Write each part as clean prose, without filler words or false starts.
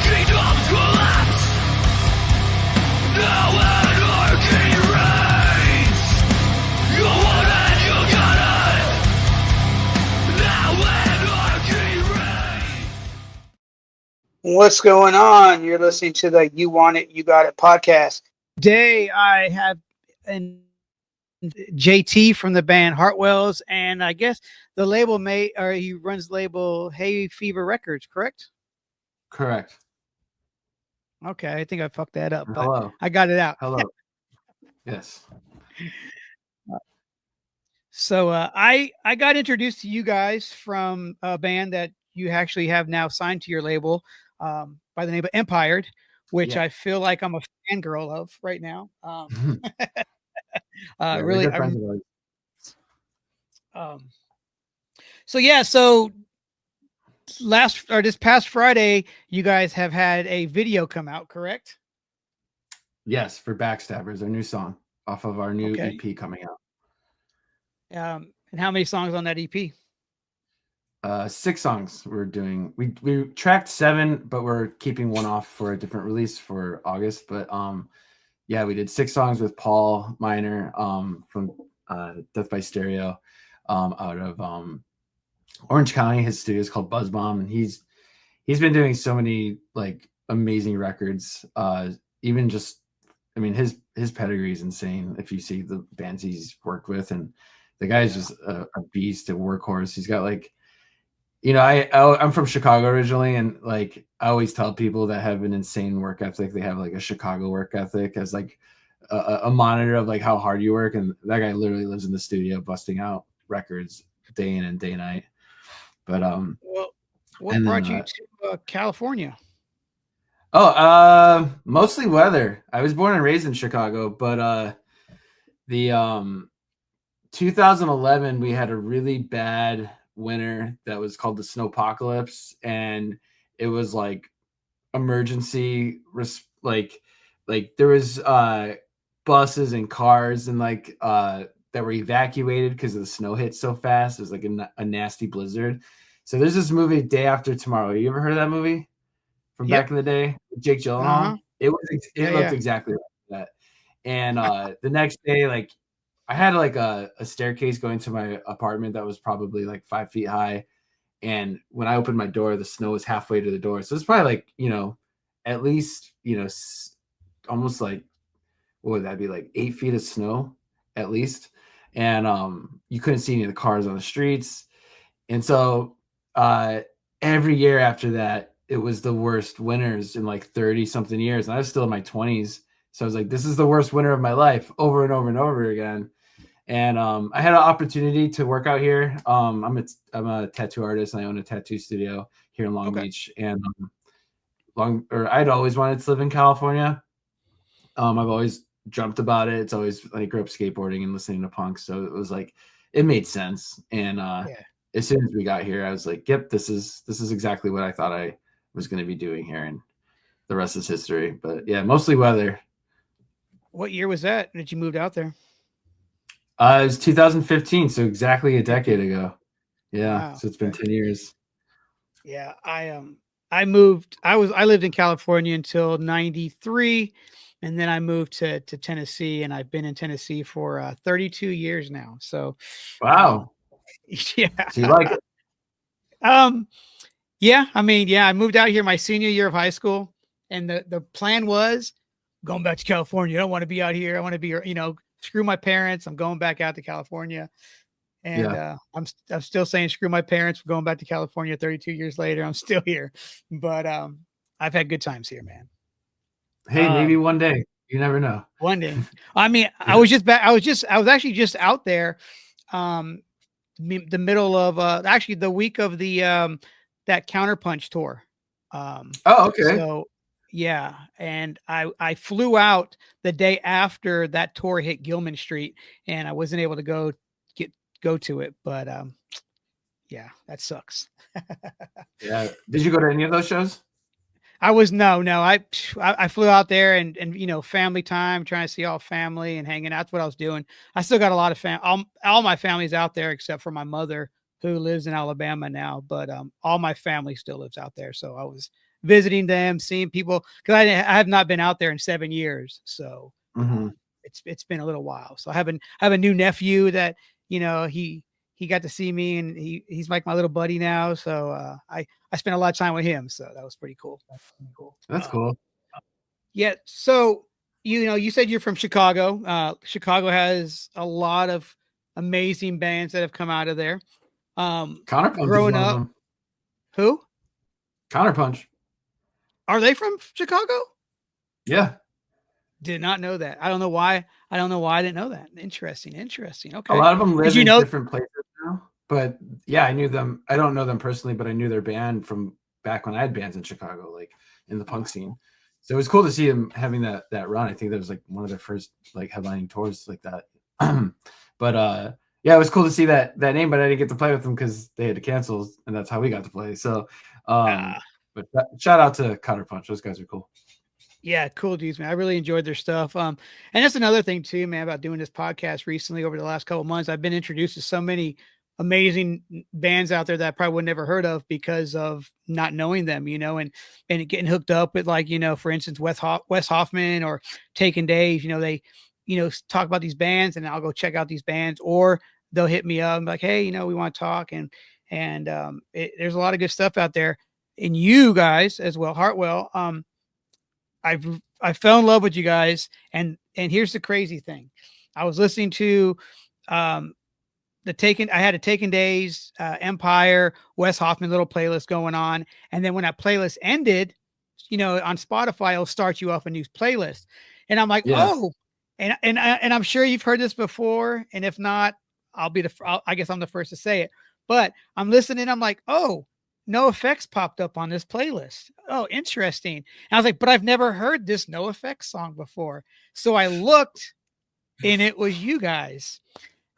kingdoms collapse. Now anarchy reigns. You want it, you got it. Now anarchy reigns. What's going on? You're listening to the You Want It, You Got It podcast. Today I have an JT from the band HEARTWELLS, and I guess the label he runs label Hey Fever Records, correct? Correct. Okay, I think I fucked that up, but Hello. I got it out. Hello. Yes. So I got introduced to you guys from a band that you actually have now signed to your label by the name of Empired, which Yeah. I feel like I'm a fangirl of right now. Yeah, Really, good friends of ours. So this past Friday, you guys have had a video come out, correct? Yes, for Backstabbers, our new song off of our new Okay. EP coming out. And how many songs on that EP? 6 songs we're doing. We tracked 7, but we're keeping one off for a different release for August. But yeah, we did 6 songs with Paul Miner from Death by Stereo out of Orange County. His studio is called Buzz Bomb, and he's been doing so many like amazing records. Even just, I mean, his pedigree is insane. If you see the bands he's worked with, and the guy's just a beast, a workhorse. He's got like, you know, I'm from Chicago originally, and like I always tell people that have an insane work ethic, they have like a Chicago work ethic as like a monitor of like how hard you work. And that guy literally lives in the studio busting out records day in and day night. But well, what brought you to California? Mostly weather. I was born and raised in Chicago, but the 2011 we had a really bad winter that was called the snowpocalypse, and it was like emergency like there was buses and cars and like that were evacuated because the snow hit so fast. It was like a nasty blizzard. So there's this movie, Day After Tomorrow. You ever heard of that movie from back in the day? Jake Gyllenhaal. It looked exactly like that. And the next day, like I had like a staircase going to my apartment that was probably like 5 feet high. And when I opened my door, the snow was halfway to the door. So it's probably like, you know, at least, you know, almost like, what would that be, like 8 feet of snow at least. And you couldn't see any of the cars on the streets. And so every year after that, it was the worst winters in like 30 something years. And I was still in my 20s. So I was like, this is the worst winter of my life, over and over and over again. And I had an opportunity to work out here. I'm a tattoo artist, and I own a tattoo studio here in Long Beach. And I'd always wanted to live in California. I've always dreamt about it. It's always, I grew up skateboarding and listening to punk, so it was like it made sense. And as soon as we got here, I was like, yep, this is exactly what I thought I was going to be doing here, and the rest is history. But yeah, mostly weather. What year was that you moved out there? It was 2015, so exactly a decade ago. Yeah, wow. So it's been 10 years. Yeah, I moved. I lived in California until 93, and then I moved to Tennessee, and I've been in Tennessee for 32 years now. So, wow. Yeah. So you like it? Yeah. I mean, yeah, I moved out here my senior year of high school, and the plan was going back to California. I don't want to be out here. I want to be, you know, screw my parents. I'm going back out to California. And I'm still saying screw my parents for going back to California 32 years later. I'm still here. But I've had good times here, man. Hey, maybe one day. You never know. One day. I mean, I was actually just out there the middle of actually the week of the that Counterpunch tour. Okay. So yeah, and I flew out the day after that tour hit Gilman Street, and I wasn't able to go to it, but yeah, that sucks. Yeah. Did you go to any of those shows? I was no. I flew out there and you know, family time, trying to see all family and hanging out. That's what I was doing. I still got a lot of all my family's out there except for my mother, who lives in Alabama now, but all my family still lives out there. So I was visiting them, seeing people, because I have not been out there in 7 years, so it's been a little while. So I have a new nephew that he got to see me, and he's like my little buddy now. So I spent a lot of time with him, so that was pretty cool. That's cool. Yeah. So, you said you're from Chicago. Chicago has a lot of amazing bands that have come out of there. Counterpunch is Growing one of up, them. who Counterpunch. are they from Chicago? Yeah. Did not know that. I don't know why. I don't know why I didn't know that. Interesting. Okay. A lot of them live you in know? different places now. But yeah, I knew them. I don't know them personally, but I knew their band from back when I had bands in Chicago, like in the punk scene. So it was cool to see them having that run. I think that was like one of their first like headlining tours like that. But yeah, it was cool to see that name, but I didn't get to play with them because they had to cancel, and that's how we got to play. So but shout out to Counterpunch. Those guys are cool. Yeah, cool dudes, man. I really enjoyed their stuff. And that's another thing too, man, about doing this podcast recently over the last couple of months. I've been introduced to so many amazing bands out there that I probably would never heard of because of not knowing them, and getting hooked up with, like, for instance, Wes Hoffman or Taking Days. They, talk about these bands, and I'll go check out these bands, or they'll hit me up and be like, hey, we want to talk. And there's a lot of good stuff out there. And you guys as well, Heartwell, I fell in love with you guys, and here's the crazy thing. I was listening to I had a Taken Days, Empire, Wes Hoffman little playlist going on, and then when that playlist ended, on Spotify it'll start you off a new playlist, and I'm like, Yeah. oh, and I'm sure you've heard this before, and if not, I guess I'm the first to say it, but I'm listening, I'm like, oh, No Effects popped up on this playlist. Oh, interesting. And I was like, but I've never heard this No Effects song before. So I looked, and it was you guys.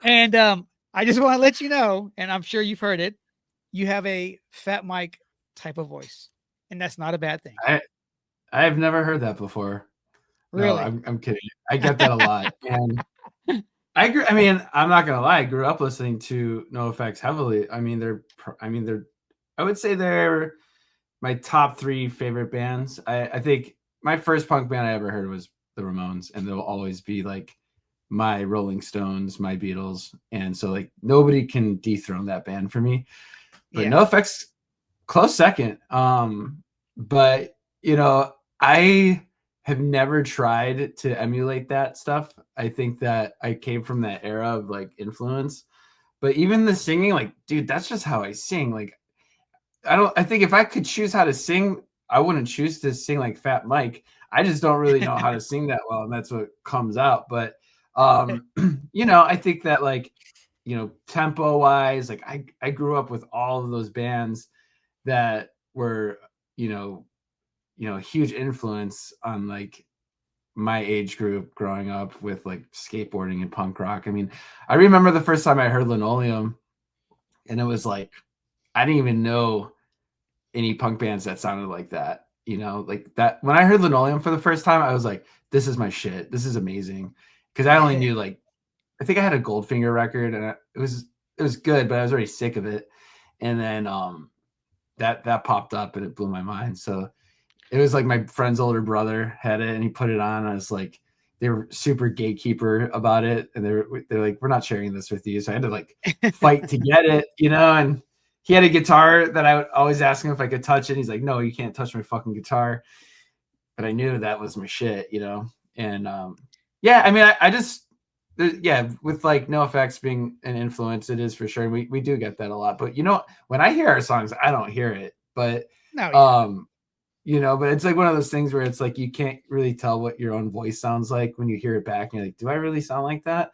And I just want to let you know, and I'm sure you've heard it, you have a Fat Mike type of voice. And that's not a bad thing. I've never heard that before. Really? No, I'm kidding. I get that a lot. And I mean, I'm not gonna lie, I grew up listening to No Effects heavily. I mean, I would say they're my top 3 favorite bands. I think my first punk band I ever heard was the Ramones, and they'll always be like my Rolling Stones, my Beatles. And so like nobody can dethrone that band for me. But Yeah. No Effects, close second. But I have never tried to emulate that stuff. I think that I came from that era of like influence. But even the singing, like, dude, that's just how I sing. Like, I think if I could choose how to sing, I wouldn't choose to sing like Fat Mike. I just don't really know how to sing that well, and that's what comes out. But I think that, like, tempo wise, like I grew up with all of those bands that were, a huge influence on like my age group growing up with like skateboarding and punk rock. I mean, I remember the first time I heard Linoleum, and it was like, I didn't even know any punk bands that sounded like that, like that. When I heard Linoleum for the first time, I was like, this is my shit. This is amazing. Cause I only knew, like, I think I had a Goldfinger record, and it was good, but I was already sick of it. And then that popped up, and it blew my mind. So it was like my friend's older brother had it, and he put it on. I was like, they were super gatekeeper about it, and they're like, we're not sharing this with you. So I had to like fight to get it, and he had a guitar that I would always ask him if I could touch it. He's like, no, you can't touch my fucking guitar. But I knew that was my shit, and yeah, I mean, I just, with like No Effects being an influence, it is for sure. We do get that a lot. But when I hear our songs, I don't hear it. But but it's like one of those things where it's like you can't really tell what your own voice sounds like when you hear it back. And you're like, do I really sound like that?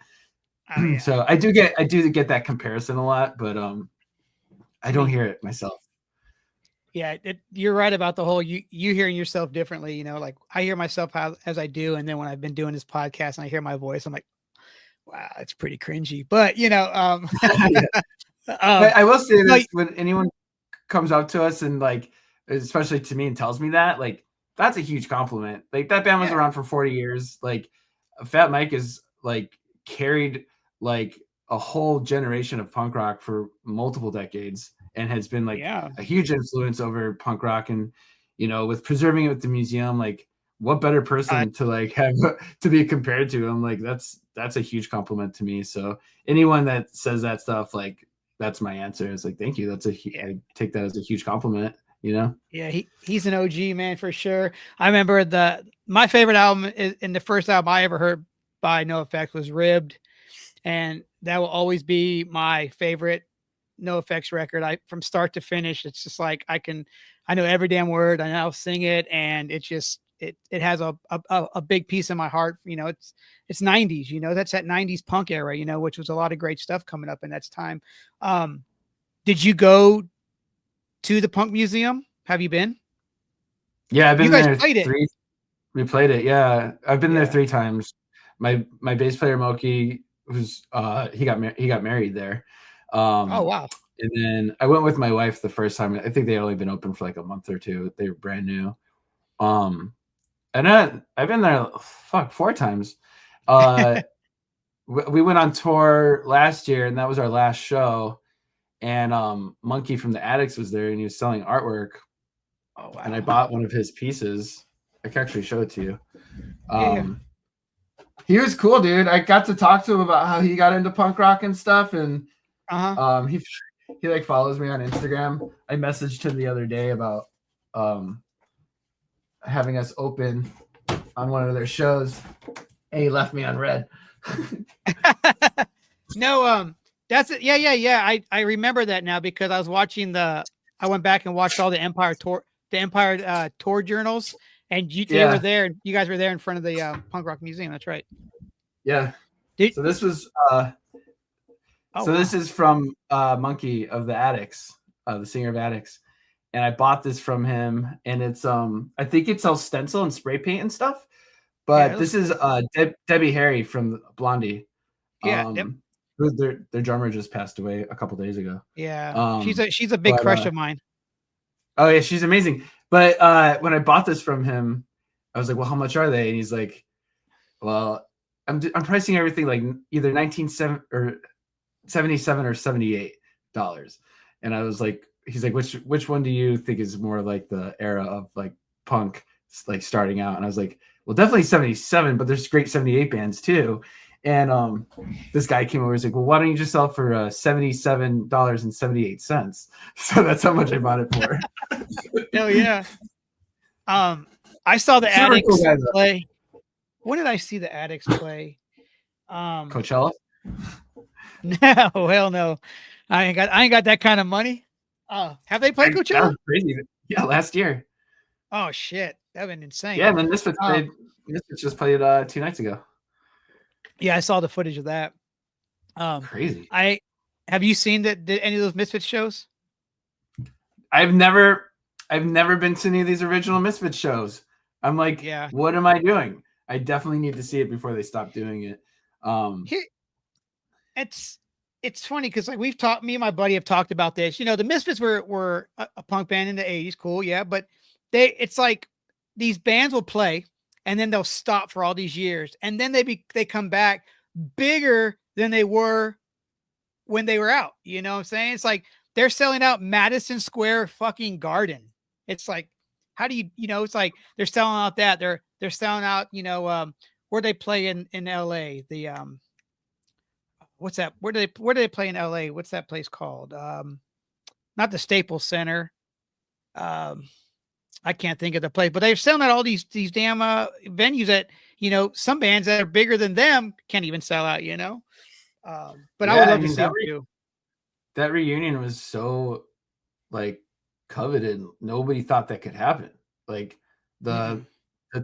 Oh, yeah. So I do get that comparison a lot, but I don't hear it myself. Yeah, you're right about the whole you hearing yourself differently. Like I hear myself as I do, and then when I've been doing this podcast and I hear my voice, I'm like, wow, it's pretty cringy. But I will say this: when anyone comes up to us and like, especially to me, and tells me that, like, that's a huge compliment. Like, that band was around for 40 years. Like, Fat Mike is like carried like a whole generation of punk rock for multiple decades, and has been like a huge influence over punk rock. And with preserving it with the museum, like what better person to like have to be compared to? I'm like, that's a huge compliment to me. So anyone that says that stuff, like that's my answer. It's like, thank you. I take that as a huge compliment, Yeah, he's an OG, man, for sure. I remember my favorite album in the first album I ever heard by NoFX was Ribbed, and that will always be my favorite NoFX record. From start to finish, it's just like I know every damn word, and I'll sing it, and it just it has a big piece of my heart. It's 90s, that's that 90s punk era, which was a lot of great stuff coming up in that time. Did you go to the Punk Museum? Have you been? Yeah, I've been You guys there played it. We played it. Yeah, I've been there Yeah. 3 times. My bass player Moki, who's he got married there. Oh wow. And then I went with my wife the first time. I think they had only been open for like a month or 2. They were brand new. And then I've been there 4 times. We went on tour last year, and that was our last show. And Monkey from the Addicts was there, and he was selling artwork. Oh wow. And I bought one of his pieces. I can actually show it to you. Yeah. He was cool, dude. I got to talk to him about how he got into punk rock and stuff, and he like follows me on Instagram. I messaged him the other day about having us open on one of their shows, and he left me on red. No, that's it. Yeah. I remember that now because I was watching I went back and watched all the Empire tour journals, and they were there. You guys were there in front of the Punk Rock Museum. That's right. Yeah. So this was this is from Monkey of the Addicts, the singer of Addicts. And I bought this from him, and it's I think it sells stencil and spray paint and stuff. But this is Debbie Harry from Blondie. Yeah. Their drummer just passed away a couple days ago. Yeah. She's a big crush of mine. Oh yeah, she's amazing. But when I bought this from him, I was like, "Well, how much are they?" And he's like, "Well, I'm pricing everything like either $77 or $78." And I was like, he's like, which one do you think is more like the era of like punk like starting out? And I was like, well, definitely 77, but there's great 78 bands too. And this guy came over, he's like, well, why don't you just sell it for $77.78? So that's how much I bought it for. Hell yeah. I saw the Addicts play. When did I see the Addicts play? Coachella? No, hell no. I ain't got that kind of money. Have they played Coachella? That was crazy. Yeah, last year. Oh shit, that'd been insane. Yeah, and then Misfits just played 2 nights ago. Yeah, I saw the footage of that. Crazy. Have you seen any of those Misfits shows? I've never been to any of these original Misfits shows. I'm like, what am I doing? I definitely need to see it before they stop doing it. It's funny because like me and my buddy have talked about this. The Misfits were a punk band in the 80s, cool, yeah, but it's like these bands will play and then they'll stop for all these years, and then they come back bigger than they were when they were out. You know what I'm saying? It's like they're selling out Madison Square fucking Garden. It's like, how do you it's like they're selling out that they're selling out, where they play in LA, the what's that? Where do they play in LA? What's that place called? Not the Staples Center. I can't think of the place, but they're selling out all these damn venues that, some bands that are bigger than them can't even sell out, but I would love to see them too. That reunion was so like coveted. Nobody thought that could happen. Like the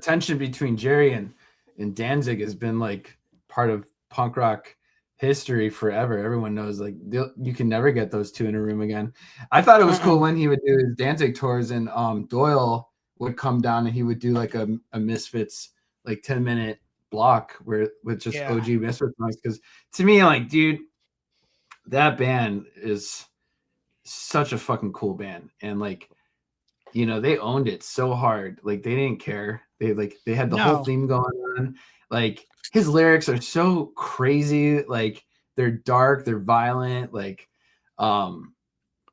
tension between Jerry and Danzig has been like part of punk rock history forever. Everyone knows like you can never get those two in a room again. I thought it was cool when he would do his Danzig tours, and Doyle would come down and he would do like a Misfits like 10-minute block with just OG Misfits songs. Because to me, like, dude, that band is such a fucking cool band, and like, they owned it so hard. Like they didn't care. They had the whole theme going on. Like his lyrics are so crazy. Like they're dark, they're violent. Like,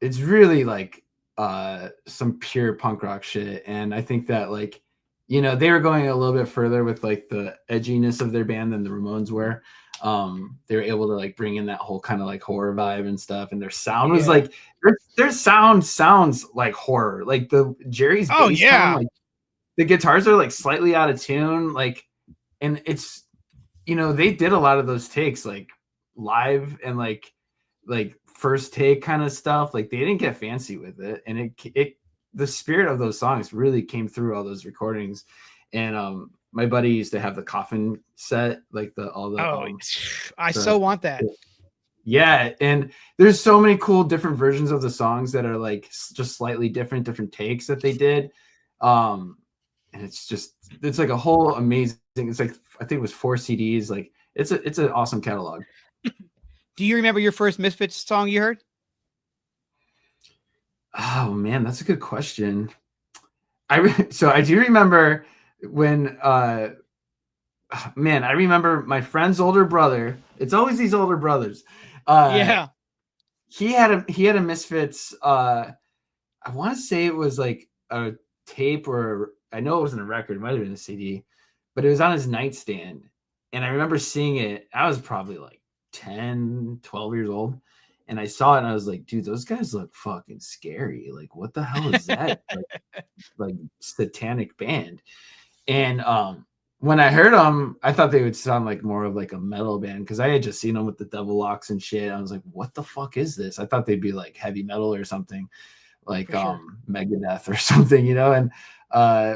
it's really like some pure punk rock shit. And I think that like, you know, they were going a little bit further with like the edginess of their band than the Ramones were. They were able to like bring in that whole kind of like horror vibe and stuff. And their sound was like their sound sounds like horror. Like the Jerry's Oh bass tone, yeah. like the guitars are like slightly out of tune, like, and it's, you know, they did a lot of those takes like live and like first take kind of stuff. Like they didn't get fancy with it, and it the spirit of those songs really came through all those recordings. And my buddy used to have the Coffin set, like I so want that. Yeah, and there's so many cool different versions of the songs that are like just slightly different takes that they did. And it's like a whole amazing, it's like I think it was 4 CDs. Like it's an awesome catalog. Do you remember your first Misfits song you heard? Oh man, that's a good question. So I do remember when man, I remember my friend's older brother. It's always these older brothers. Yeah. He had a Misfits, I want to say it was like a tape, or I know it wasn't a record, it might have been a CD, but it was on his nightstand. And I remember seeing it. I was probably like 10, 12 years old. And I saw it and I was like, dude, those guys look fucking scary. Like, what the hell is that? like satanic band. And when I heard them, I thought they would sound like more of like a metal band, because I had just seen them with the Devil Locks and shit. I was like, what the fuck is this? I thought they'd be like heavy metal or something, like Megadeth or something, you know. And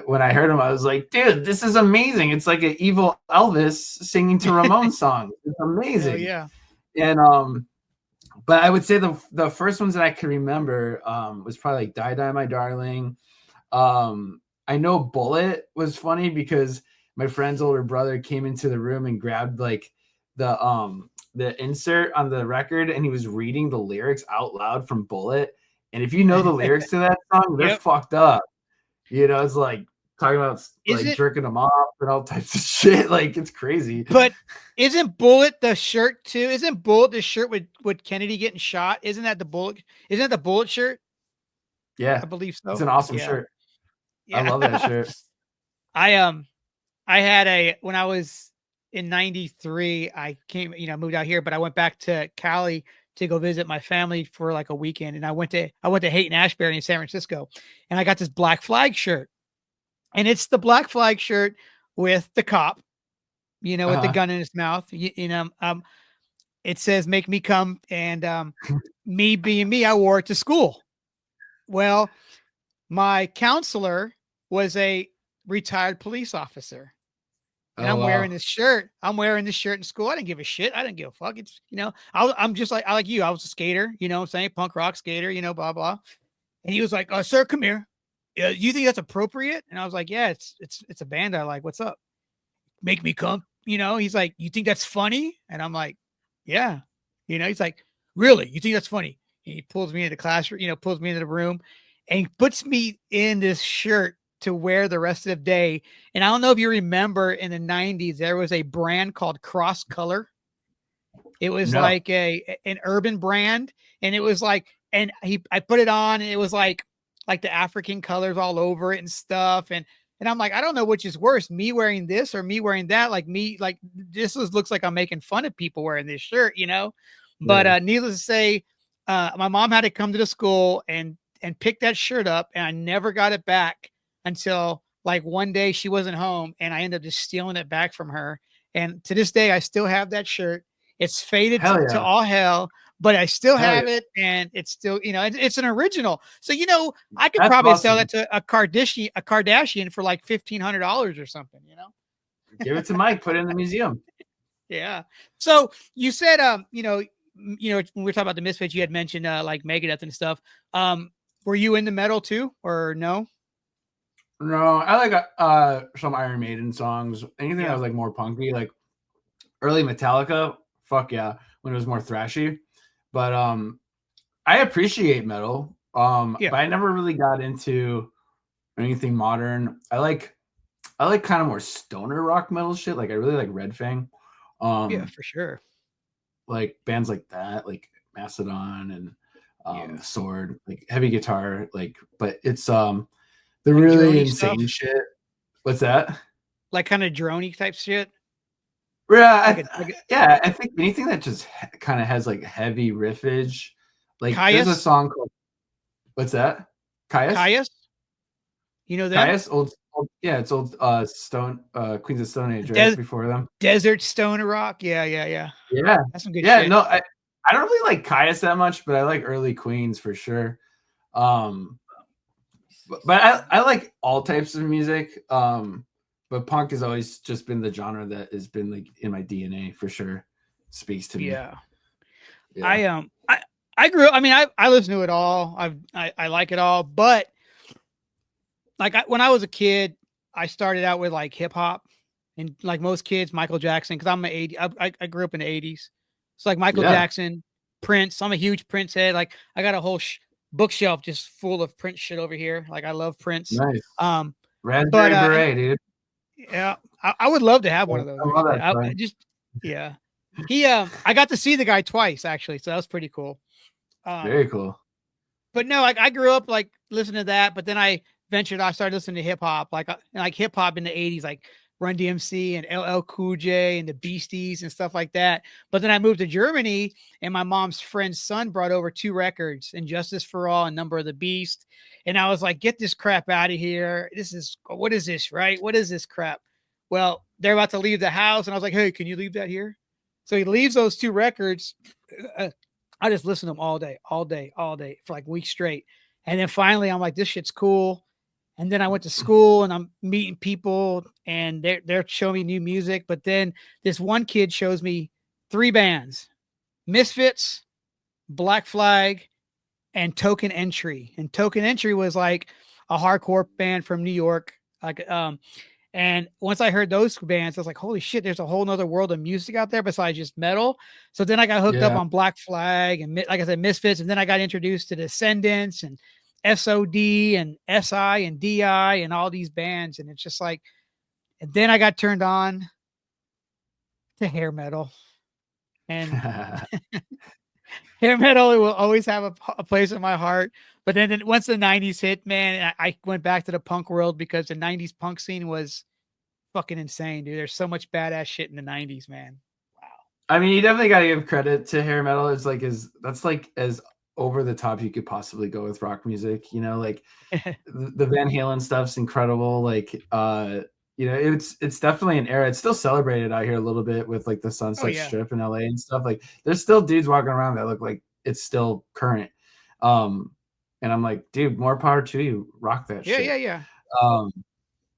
when I heard them, I was like, dude, this is amazing. It's like an evil Elvis singing to Ramones songs. It's amazing. Oh, yeah. And but I would say the first ones that I could remember was probably like Die Die My Darling. I know Bullet was funny because my friend's older brother came into the room and grabbed like the insert on the record, and he was reading the lyrics out loud from Bullet. And if you know the lyrics to that song, they're fucked up. You know, it's like talking about like jerking them off and all types of shit. Like it's crazy. But isn't Bullet the shirt too? Isn't Bullet the shirt with Kennedy getting shot? Isn't that the Bullet? Isn't that the Bullet shirt? Yeah, I believe so. It's an awesome shirt. Yeah. I love that shirt. I had when I was in 93, I moved out here, but I went back to Cali to go visit my family for like a weekend. And I went to Haight Ashbury in San Francisco, and I got this Black Flag shirt, and it's the Black Flag shirt with the cop, with the gun in his mouth, it says, "Make me come." And me being me, I wore it to school. Well, my counselor was a retired police officer. And I'm wearing this shirt. I'm wearing this shirt in school. I didn't give a shit. I didn't give a fuck. It's, I'm just like, I like you. I was a skater, what I'm saying? Punk rock skater, blah, blah. And he was like, "Sir, come here. You think that's appropriate?" And I was like, "Yeah, it's a band I like. What's up?" "Make me come." He's like, "You think that's funny?" And I'm like, "Yeah." He's like, "Really? You think that's funny?" And he pulls me into the classroom, pulls me into the room, and he puts me in this shirt to wear the rest of the day. And I don't know if you remember, in the 90s, there was a brand called Cross Color. It was like an urban brand. And it was like, and I put it on, and it was like the African colors all over it and stuff. And I'm like, I don't know which is worse, me wearing this or me wearing that. Like this looks like I'm making fun of people wearing this shirt, But needless to say, my mom had to come to the school and pick that shirt up, and I never got it back until like one day she wasn't home, and I ended up just stealing it back from her. And to this day, I still have that shirt. It's faded to all hell, but I still have it, and it's still, it's an original. So, I could probably sell it to a Kardashian for like $1,500 or something, Give it to Mike, put it in the museum. Yeah. So you said, when we were talking about the Misfits, you had mentioned like Megadeth and stuff. Were you into metal too, or no? No, I like some Iron Maiden songs. Anything that was like more punky, like early Metallica. Fuck yeah, when it was more thrashy. But I appreciate metal. But I never really got into anything modern. I like kind of more stoner rock metal shit. Like I really like Red Fang. Yeah, for sure. Like bands like that, like Mastodon, and Yeah. the sword, like heavy guitar, like, but it's the Like really droney stuff, insane shit. What's that? like kind of droney type shit. Yeah, Like a yeah, I think anything that just kind of has like heavy riffage. Like there's a Caius, song called what's that? Caius? Caius. You know them? Caius? Old yeah, it's old Stone Queens of Stone Age, right? Des- Before them. Desert Stoner Rock. Yeah, yeah, yeah. Yeah. That's some good Yeah, shit. no, I don't really like Caius that much, but I like early Queens for sure. Um but I like all types of music. But punk has always just been the genre that has been like in my DNA for sure. Speaks to me. Yeah. Yeah. I grew up, I mean, I listen to it all. I like it all, but like when I was a kid, I started out with like hip hop and like most kids, Michael Jackson, because I'm an 80. I grew up in the 80s. It's like Michael Yeah. Jackson, Prince. I'm a huge Prince head. Like I got a whole bookshelf just full of Prince shit over here. Like I love Prince. Nice. But Raspberry Beret, dude. yeah, I would love to have one of those. I love Actually, that I song. just yeah. I got to see the guy twice actually, so that was pretty cool. Very Um, cool. but no, like I grew up like listening to that, but then I started listening to hip hop, like hip hop in the 80s, like Run DMC and LL Cool J and the Beasties and stuff like that. But then I moved to Germany and my mom's friend's son brought over two records, Injustice for All and Number of the Beast. And I was like, get this crap out of here. What is this, right? What is this crap? Well, they're about to leave the house. And I was like, hey, can you leave that here? So he leaves those two records. I just listened to them all day, all day, all day for like weeks straight. And then finally I'm like, this shit's cool. And then I went to school and I'm meeting people and they're showing me new music. But then this one kid shows me three bands: Misfits, Black Flag, and Token Entry. And Token Entry was like a hardcore band from New York. And once I heard those bands, I was like, holy shit, there's a whole nother world of music out there besides just metal. So then I got hooked up Yeah. on Black Flag and, like I said, Misfits. And then I got introduced to Descendants and SOD and SI and DI and all these bands. And it's just like, and then I got turned on to hair metal. And hair metal will always have a place in my heart. But then once the 90s hit, man, I went back to the punk world because the 90s punk scene was fucking insane, dude. There's so much badass shit in the 90s, man. Wow. I mean, you definitely got to give credit to hair metal. That's like as over the top you could possibly go with rock music. You know, like the Van Halen stuff's incredible. Like, you know, it's definitely an era. It's still celebrated out here a little bit with like the Oh Sunset yeah. Strip in LA and stuff. Like, there's still dudes walking around that look like it's still current. And I'm like, dude, more power to you. Rock that Yeah, shit. yeah, yeah.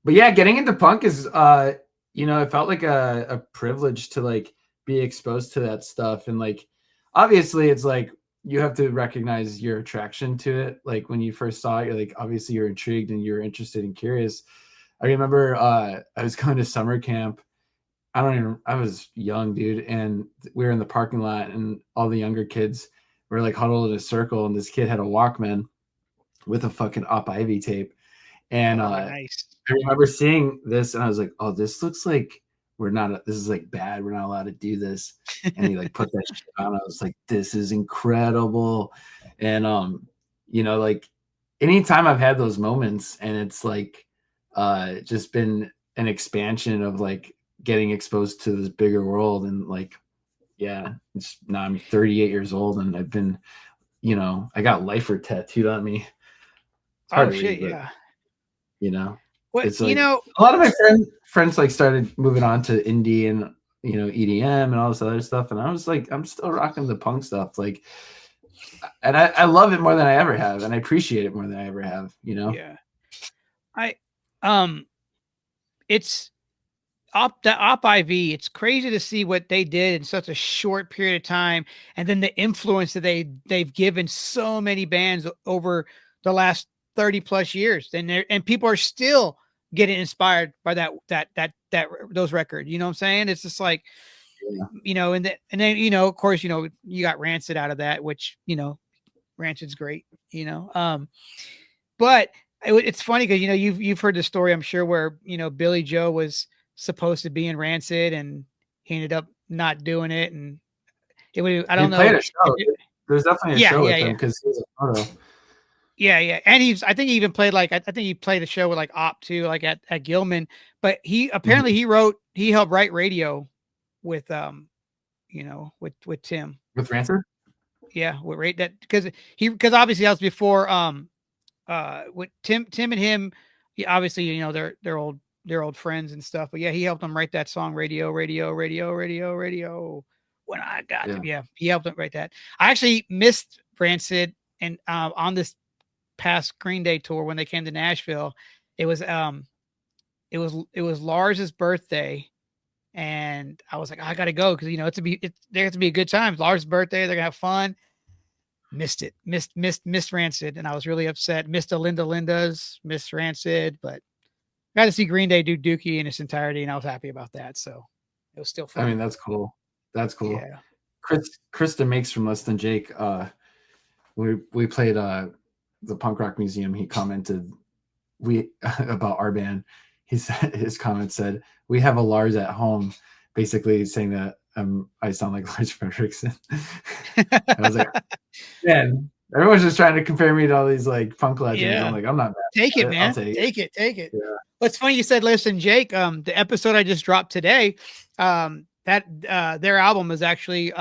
But yeah, getting into punk is you know, it felt like a privilege to like be exposed to that stuff. And like obviously it's like you have to recognize your attraction to it. Like when you first saw it, you're like obviously you're intrigued and you're interested and curious. I remember I was going to summer camp. I was young, dude, and we were in the parking lot and all the younger kids were like huddled in a circle and this kid had a Walkman with a fucking Op Ivy tape. And Oh, nice. I remember seeing this and I was like, oh, this looks like this is like bad. We're not allowed to do this. And he like put that shit on. I was like, this is incredible. And, you know, like anytime I've had those moments and it's like, just been an expansion of like getting exposed to this bigger world. And like, yeah, now I'm 38 years old and I've been, you know, I got lifer tattooed on me. It's hard Oh to shit, read, but yeah. you know, What it's like a lot of my friends like started moving on to indie and you know EDM and all this other stuff, and I was like, I'm still rocking the punk stuff, like, and I love it more than I ever have, and I appreciate it more than I ever have, you know. yeah. I it's the Op IV. It's crazy to see what they did in such a short period of time, and then the influence that they've given so many bands over the last 30 plus years. And people are still getting inspired by those records. You know what I'm saying? It's just like, Yeah. you know, and then, you know, of course, you know, you got Rancid out of that, which, you know, Rancid's great, you know. But it's funny because, you know, you've heard the story, I'm sure, where, you know, Billy Joe was supposed to be in Rancid and he ended up not doing it. And I He don't played know. a show. There's definitely a Yeah, show yeah, with them yeah. because he was a photo. Yeah, yeah. And I think he even played like I think he played a show with like Op too, like at Gilman. But he apparently Mhm. he helped write radio with with Tim. With Rancid? Yeah, with rate that because obviously that was before with Tim and him, obviously, they're old friends and stuff. But yeah, he helped them write that song Radio, Radio, Radio, Radio, Radio. When I got Yeah. to, yeah, he helped them write that. I actually missed Rancid and on this past Green Day tour when they came to Nashville. It was it was Lars's birthday, and I was like, I gotta go because it's there to be a good time. It's Lars' birthday, they're gonna have fun. Missed it, missed Rancid, and I was really upset. Missed the Linda's, missed Rancid, but got to see Green Day do Dookie in its entirety, and I was happy about that. So it was still I mean, fun. that's cool. That's cool. Yeah. Krista Makes from Less Than Jake. We played the punk rock museum. He commented about our band. He said his comment said, "We have a Lars at home," basically saying that I sound like Lars Fredrickson. I was like, man, everyone's just trying to compare me to all these like punk legends. Yeah. I'm like, I'm not mad. Take it, I'll man. take it. Take it. Yeah. What's funny, you said, listen, Jake, the episode I just dropped today, that their album is actually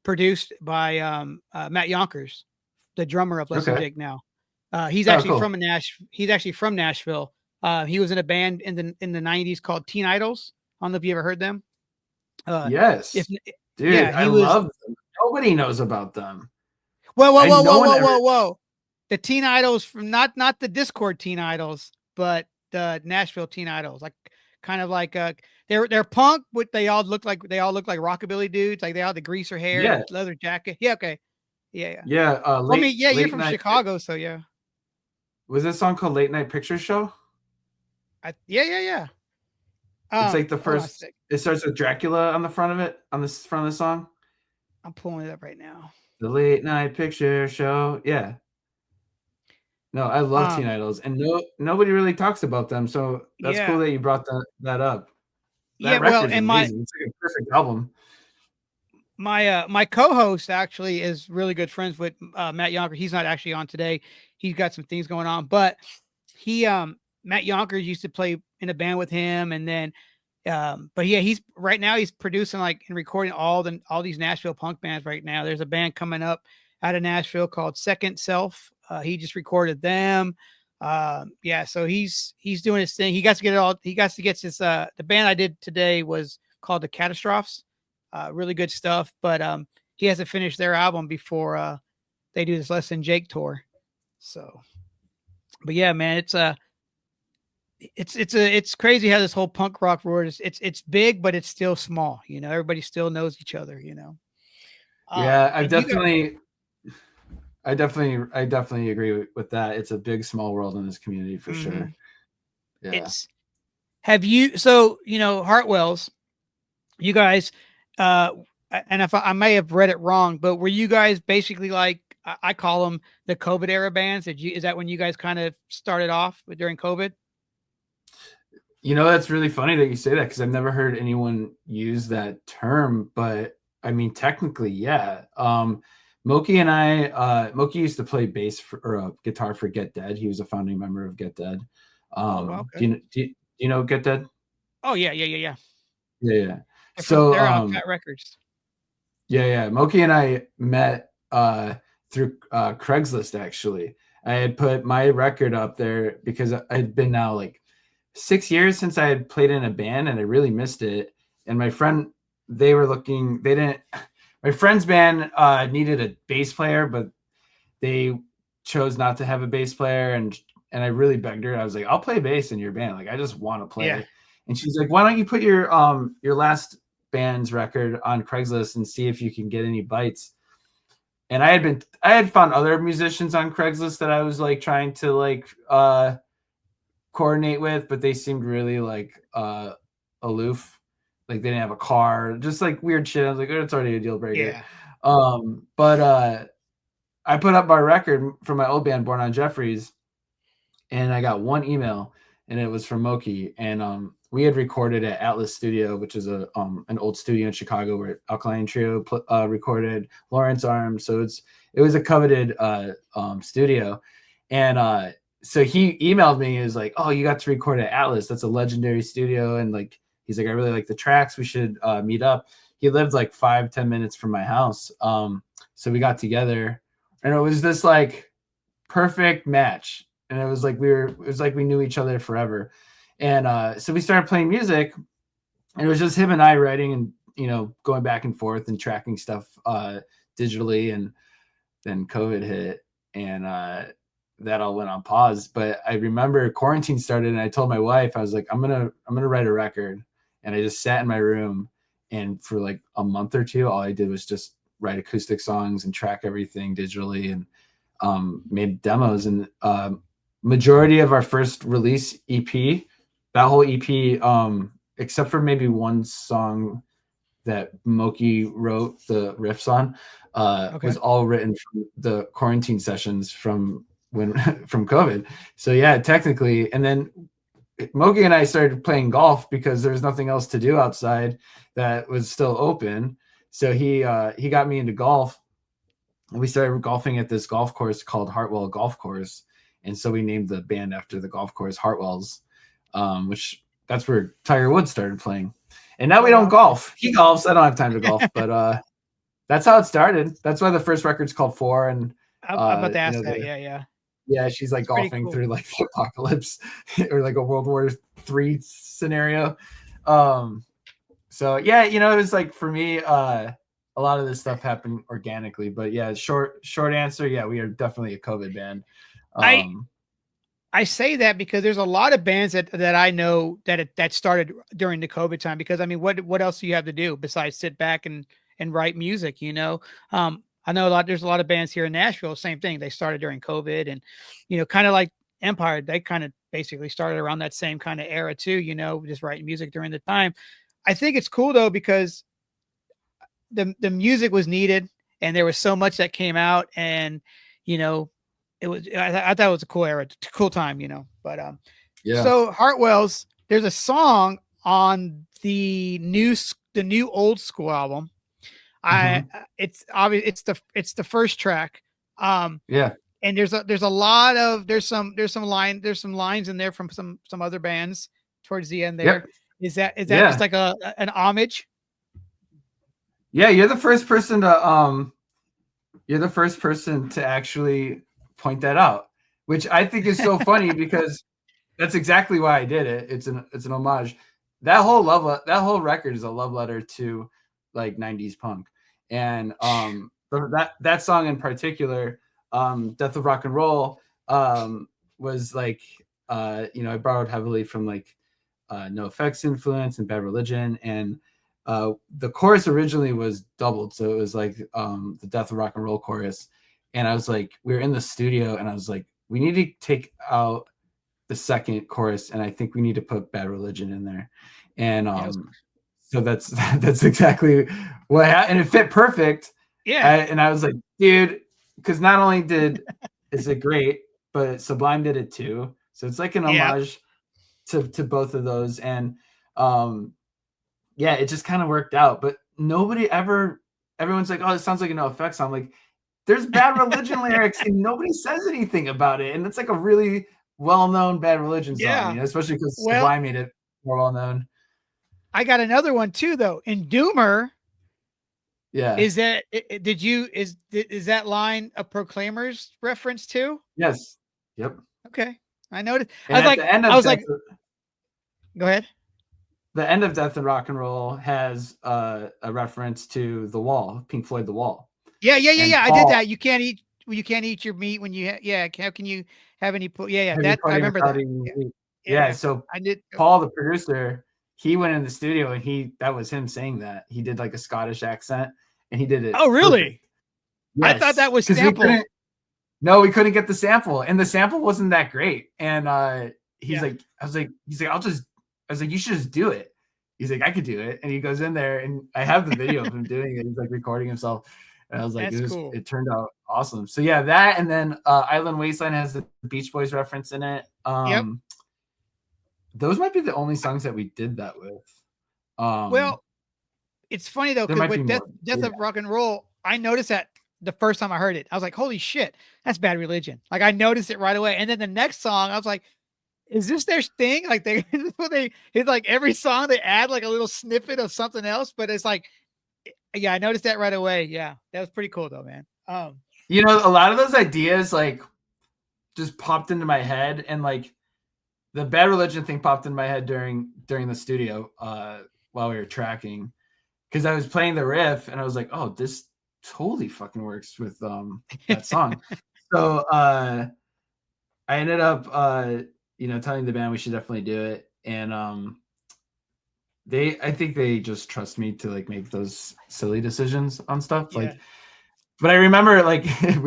produced by Matt Yonkers, the drummer of Listen Okay. Jake now. He's Oh, actually cool. he's actually from Nashville. He was in a band in the 90s called Teen Idols. I don't know if you ever heard them. Yes. If Dude, yeah, I he was love them. Nobody knows about them. whoa, whoa, whoa, No whoa, one whoa, ever. whoa, whoa. The Teen Idols from not the Discord Teen Idols, but the Nashville Teen Idols, like kind of like they're punk, but they all look like rockabilly dudes, like they all had the greaser hair, Yeah. the leather jacket. Yeah, okay, yeah, yeah. Yeah. Well, I mean, yeah, you're Late from night. Chicago, so yeah. Was this song called Late Night Picture Show? Yeah, yeah, yeah. It's like the Hold on a first. sec. It starts with Dracula on the front of it, on this front of the song. I'm pulling it up right now. The Late Night Picture Show. Yeah. No, I love Teen Um, Idols, and nobody really talks about them. So that's cool yeah, that you brought that up. yeah. That Well, record's and amazing. It's like a perfect album. my co-host actually is really good friends with Matt Yonker. He's not actually on today. He's got some things going on, but he Matt Yonkers used to play in a band with him, and then but yeah, he's right now he's producing like and recording all these Nashville punk bands right now. There's a band coming up out of Nashville called Second Self. He just recorded them. Yeah, so he's doing his thing. He got to get it all. He got to get his the band I did today was called the Catastrophes. Really good stuff, but he has to finish their album before they do this Less Than Jake tour. So, but yeah, man, it's crazy how this whole punk rock world is. It's big, but it's still small. Everybody still knows each other. Yeah, And you got I definitely agree with that. It's a big, small world in this community for sure. Yeah. it's have you so Hartwells, you guys, and if I may have read it wrong, but were you guys basically like I call them the COVID era bands? Is that when you guys kind of started off during COVID? That's really funny that you say that because I've never heard anyone use that term, but I mean, technically, yeah. Moki and Moki used to play bass or guitar for Get Dead. He was a founding member of Get Dead. Wow, okay. Do you know Get Dead? Oh yeah. Yeah. They're on Fat Records. Yeah. Moki and I met through Craigslist. Actually, I had put my record up there because I'd been now like 6 years since I had played in a band, and I really missed it. And my friend, my friend's band needed a bass player, but they chose not to have a bass player. And I really begged her. I was like, I'll play bass in your band. Like, I just want to play. Yeah. And she's like, why don't you put your last band's record on Craigslist and see if you can get any bites? And I had found other musicians on Craigslist that I was like trying to like coordinate with, but they seemed really like aloof. Like they didn't have a car, just like weird shit. I was like, oh, it's already a deal breaker. Yeah. But I put up my record from my old band, Born on Jeffries, and I got one email, and it was from Moki. And we had recorded at Atlas Studio, which is a an old studio in Chicago where Alkaline Trio recorded, Lawrence Arms. So it was a coveted studio, and so he emailed me. He was like, "Oh, you got to record at Atlas. That's a legendary studio." And like, he's like, "I really like the tracks. We should meet up." He lived like 5-10 minutes from my house. So we got together, and it was this like perfect match. And it was like we knew each other forever. And so we started playing music, and it was just him and I writing and, you know, going back and forth and tracking stuff digitally. And then COVID hit, and that all went on pause. But I remember quarantine started, and I told my wife, I was like, I'm gonna write a record. And I just sat in my room, and for like a month or two, all I did was just write acoustic songs and track everything digitally, and made demos. And majority of our first release EP, that whole EP, except for maybe one song that Moki wrote the riffs on, was all written from the quarantine sessions from when from COVID. So yeah, technically. And then Moki and I started playing golf because there was nothing else to do outside that was still open. So he got me into golf, and we started golfing at this golf course called Hartwell Golf Course. And so we named the band after the golf course, Hartwells, which that's where Tiger Woods started playing. And now we don't golf. He golfs. I don't have time to golf, but that's how it started. That's why the first record's called Four. And I'm about to ask that. Yeah, she's like golfing through like the apocalypse or like a World War III scenario. So yeah, you know, it was like, for me, a lot of this stuff happened organically. But yeah, short answer, yeah, we are definitely a COVID band. I say that because there's a lot of bands that I know that started during the COVID time, because I mean, what else do you have to do besides sit back and write music, you know? I know there's a lot of bands here in Nashville, same thing. They started during COVID, and, you know, kind of like Empire, they kind of basically started around that same kind of era too, you know, just writing music during the time. I think it's cool though, because the music was needed, and there was so much that came out, and, you know, I thought it was a cool era, cool time, you know. But yeah. So Hartwells, there's a song on the new Old School album. It's obvious, it's the first track. Yeah. And there's some lines in there from some other bands towards the end there. Yep. Is that just like an homage? Yeah, you're the first person to actually point that out, which I think is so funny because that's exactly why I did it. It's an homage. That whole record is a love letter to like 90s punk. And that song in particular, Death of Rock and Roll, was like, you know, I borrowed heavily from like No Effects influence and Bad Religion. And the chorus originally was doubled. So it was like the Death of Rock and Roll chorus. And I was like, we were in the studio, and I was like, we need to take out the second chorus, and I think we need to put Bad Religion in there. And so that's exactly what happened, and it fit perfect. Yeah. And I was like, dude, because not only is it great, but Sublime did it too. So it's like an homage to both of those. And yeah, it just kind of worked out. But everyone's like, oh, it sounds like a No Effects song. I'm like, there's Bad Religion lyrics, and nobody says anything about it. And it's like a really well-known Bad Religion song, you know, especially because Sublime made it more well-known. I got another one too, though. In Doomer, is that is that line a Proclaimers reference too? Yes. Yep. Okay, I noticed. And I was like, go ahead. The end of Death and Rock and Roll has a reference to The Wall, Pink Floyd, The Wall. Yeah. I did that. You can't eat your meat when you. How can you have any? That I remember that. Yeah. So I did. Paul, the producer, he went in the studio, and that was him saying that. He did like a Scottish accent, and he did it. Oh, really? Yes. I thought that was sampled. No, we couldn't get the sample, and the sample wasn't that great. And he's like, I was like, you should just do it. He's like, I could do it. And he goes in there, and I have the video of him doing it. He's like recording himself. And I was like, cool. It turned out awesome. So yeah, that, and then Island Wasteland has the Beach Boys reference in it. those might be the only songs that we did that with. Well, it's funny though, There because might be with Death more. Death Yeah. of Rock and Roll, I noticed that the first time I heard it. I was like, holy shit, that's Bad Religion. Like I noticed it right away. And then the next song, I was like, is this their thing? Like it's like every song they add like a little snippet of something else, but it's like, yeah, I noticed that right away. Yeah, that was pretty cool though, man. You know, a lot of those ideas like just popped into my head, and like the Bad Religion thing popped in my head during the studio while we were tracking, because I was playing the riff and I was like, oh, this totally fucking works with that song. So I ended up telling the band we should definitely do it, and I think they just trust me to like make those silly decisions on stuff. Yeah. Like, but I remember like we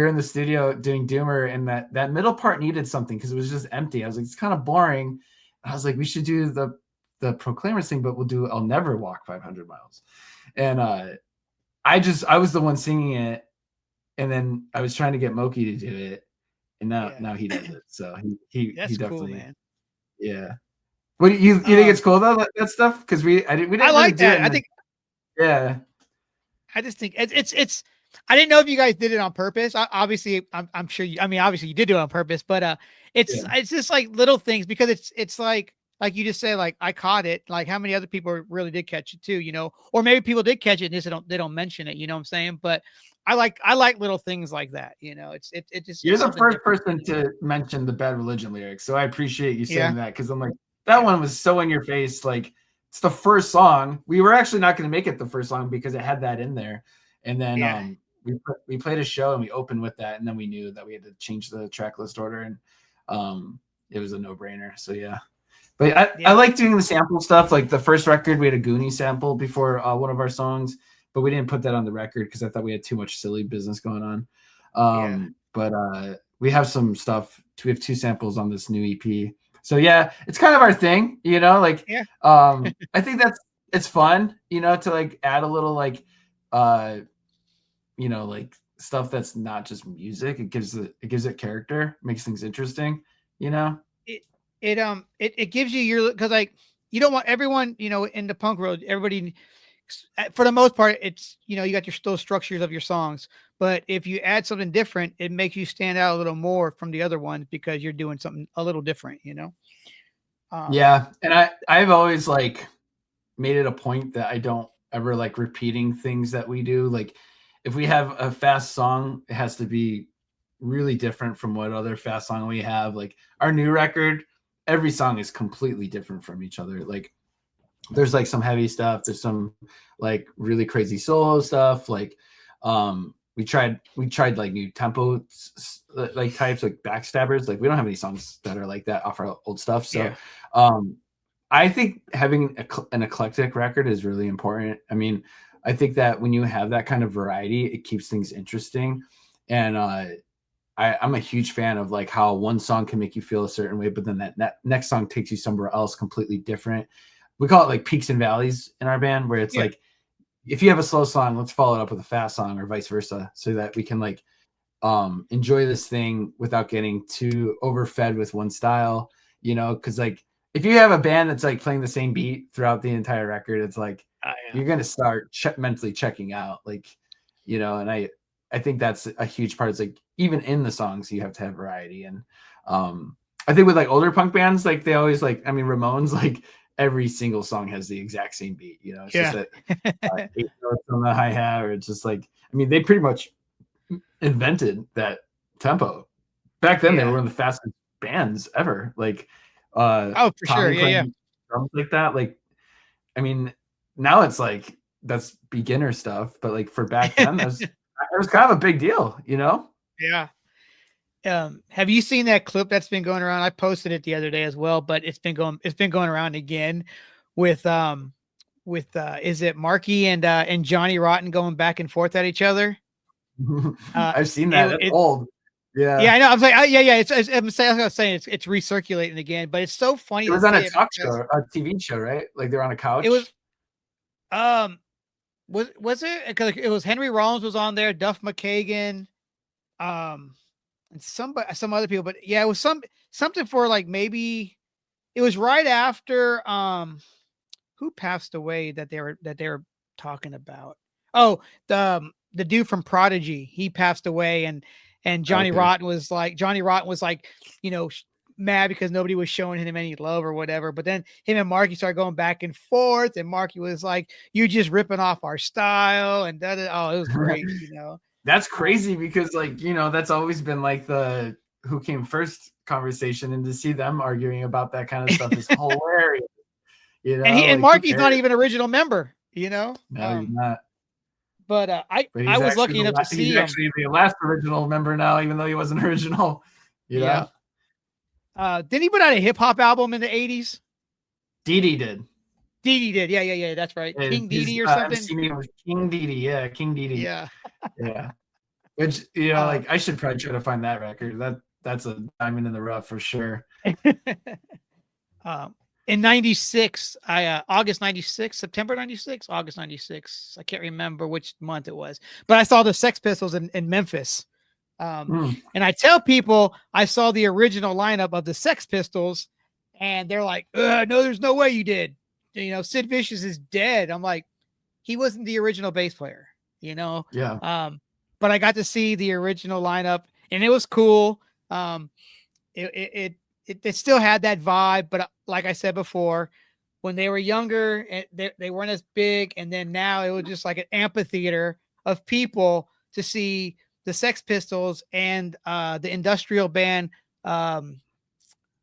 were in the studio doing Doomer, and that middle part needed something because it was just empty. I was like, it's kind of boring. And I was like, we should do the Proclaimers thing, but we'll do I'll Never Walk 500 Miles. And I was the one singing it, and then I was trying to get Moki to do it, and now he does it. So he That's cool, definitely, man. yeah. What do you think it's cool though, that stuff? Because we didn't I really like do that. it. I think Yeah. I just think it's I didn't know if you guys did it on purpose. Obviously, I'm sure you. I mean, obviously you did do it on purpose, but Yeah. it's just like little things because it's like you just say like I caught it. Like how many other people really did catch it too, you know? Or maybe people did catch it and just they don't mention it. You know what I'm saying? But I like little things like that. You know, it just You're it's the something first different. person to mention the Bad Religion lyrics, so I appreciate you Yeah, saying that, because I'm like, that yeah, one was so in your face. Like, it's the first song. We were actually not going to make it the first song because it had that in there, and then yeah, we played a show and we opened with that, and then we knew that we had to change the track list order, and it was a no brainer. So yeah. But I yeah, like doing the sample stuff. Like the first record, we had a Goonie sample before one of our songs, but we didn't put that on the record because I thought we had too much silly business going on. yeah, But we have some stuff. We have 2 samples on this new EP. So yeah, it's kind of our thing, you know. Like yeah. I think it's fun, you know, to like add a little like uh, like stuff that's not just music. It gives it character, makes things interesting, you know. It gives you your because like you don't want everyone in the punk world everybody for the most part it's you got your still structures of your songs, but if you add something different it makes you stand out a little more from the other ones because you're doing something a little different. um Yeah, and I've always like made it a point that I don't ever like repeating things that we do. Like if we have a fast song, it has to be really different from what other fast song we have. Like our new record, every song is completely different from each other. Like there's like some heavy stuff, there's some like really crazy solo stuff. Like we tried like new tempo like types, like Backstabbers. Like we don't have any songs that are like that off our old stuff. So yeah, um I think having an eclectic record is really important. I mean, I think that when you have that kind of variety, it keeps things interesting. And I'm a huge fan of like how one song can make you feel a certain way, but then that next song takes you somewhere else completely different. We call it like peaks and valleys in our band, where it's yeah, like if you have a slow song, let's follow it up with a fast song, or vice versa, so that we can like enjoy this thing without getting too overfed with one style, because like if you have a band that's like playing the same beat throughout the entire record, it's like yeah, you're gonna start mentally checking out, like, and I think that's a huge part. It's like even in the songs you have to have variety. And I think with like older punk bands, like they always like, I mean, Ramones, like every single song has the exact same beat, it's just yeah. that 8 notes on the hi-hat, or it's just like, I mean, they pretty much invented that tempo. Back then, they were Yeah. one of the fastest bands ever. Like Oh, for sure. Tommy Yeah, yeah. playing drums like that. Like, I mean, now it's like that's beginner stuff, but like for back then, that was kind of a big deal, Yeah. Have you seen that clip that's been going around? I posted it the other day as well, but it's been going around again with is it Marky and Johnny Rotten going back and forth at each other? Uh I've seen that. it, It's it old. yeah, Yeah, I know. I was like, yeah, yeah. I was saying it's recirculating again, but it's so funny it to was on see a it talk because show, a TV show, right? Like they're on a it was couch. um was it because it was Henry Rollins was on there, Duff McKagan, um and some other people, but yeah, it was something for like maybe it was right after who passed away that they were talking about. Oh, the dude from Prodigy, he passed away, and Okay. Johnny Rotten was like, you know, mad because nobody was showing him any love or whatever. But then him and Marky started going back and forth, and Marky was like, "You just ripping off our style," and that. Oh, it was great, you know. That's Um, crazy because, like, that's always been like the who came first conversation, and to see them arguing about that kind of stuff is hilarious. and Like, who Marky's not cares? even original member, you know. No, he's not. But I But I was lucky enough to he's see him. actually the last original member now, even though he wasn't original. You Yeah. know, Didn't he put out a hip hop album in the 80s? Dee Dee did. Dee Dee did. Yeah. That's right. King Dee His Dee or something. MC name was King Dee Dee. Yeah, King Dee Dee. Yeah. Yeah. Which, Uh, like, I should probably try to find that record. That's a diamond in the rough for sure. um, in 96, August 96, September 96, August 96. I can't remember which month it was, but I saw the Sex Pistols in Memphis. And I tell people I saw the original lineup of the Sex Pistols, and they're like, no, there's no way you did. Sid Vicious is dead. I'm like, he wasn't the original bass player, you know? Yeah. But I got to see the original lineup, and it was cool. It still had that vibe, but like I said before, when they were younger, they weren't as big, and then now it was just like an amphitheater of people to see the Sex Pistols and the industrial band God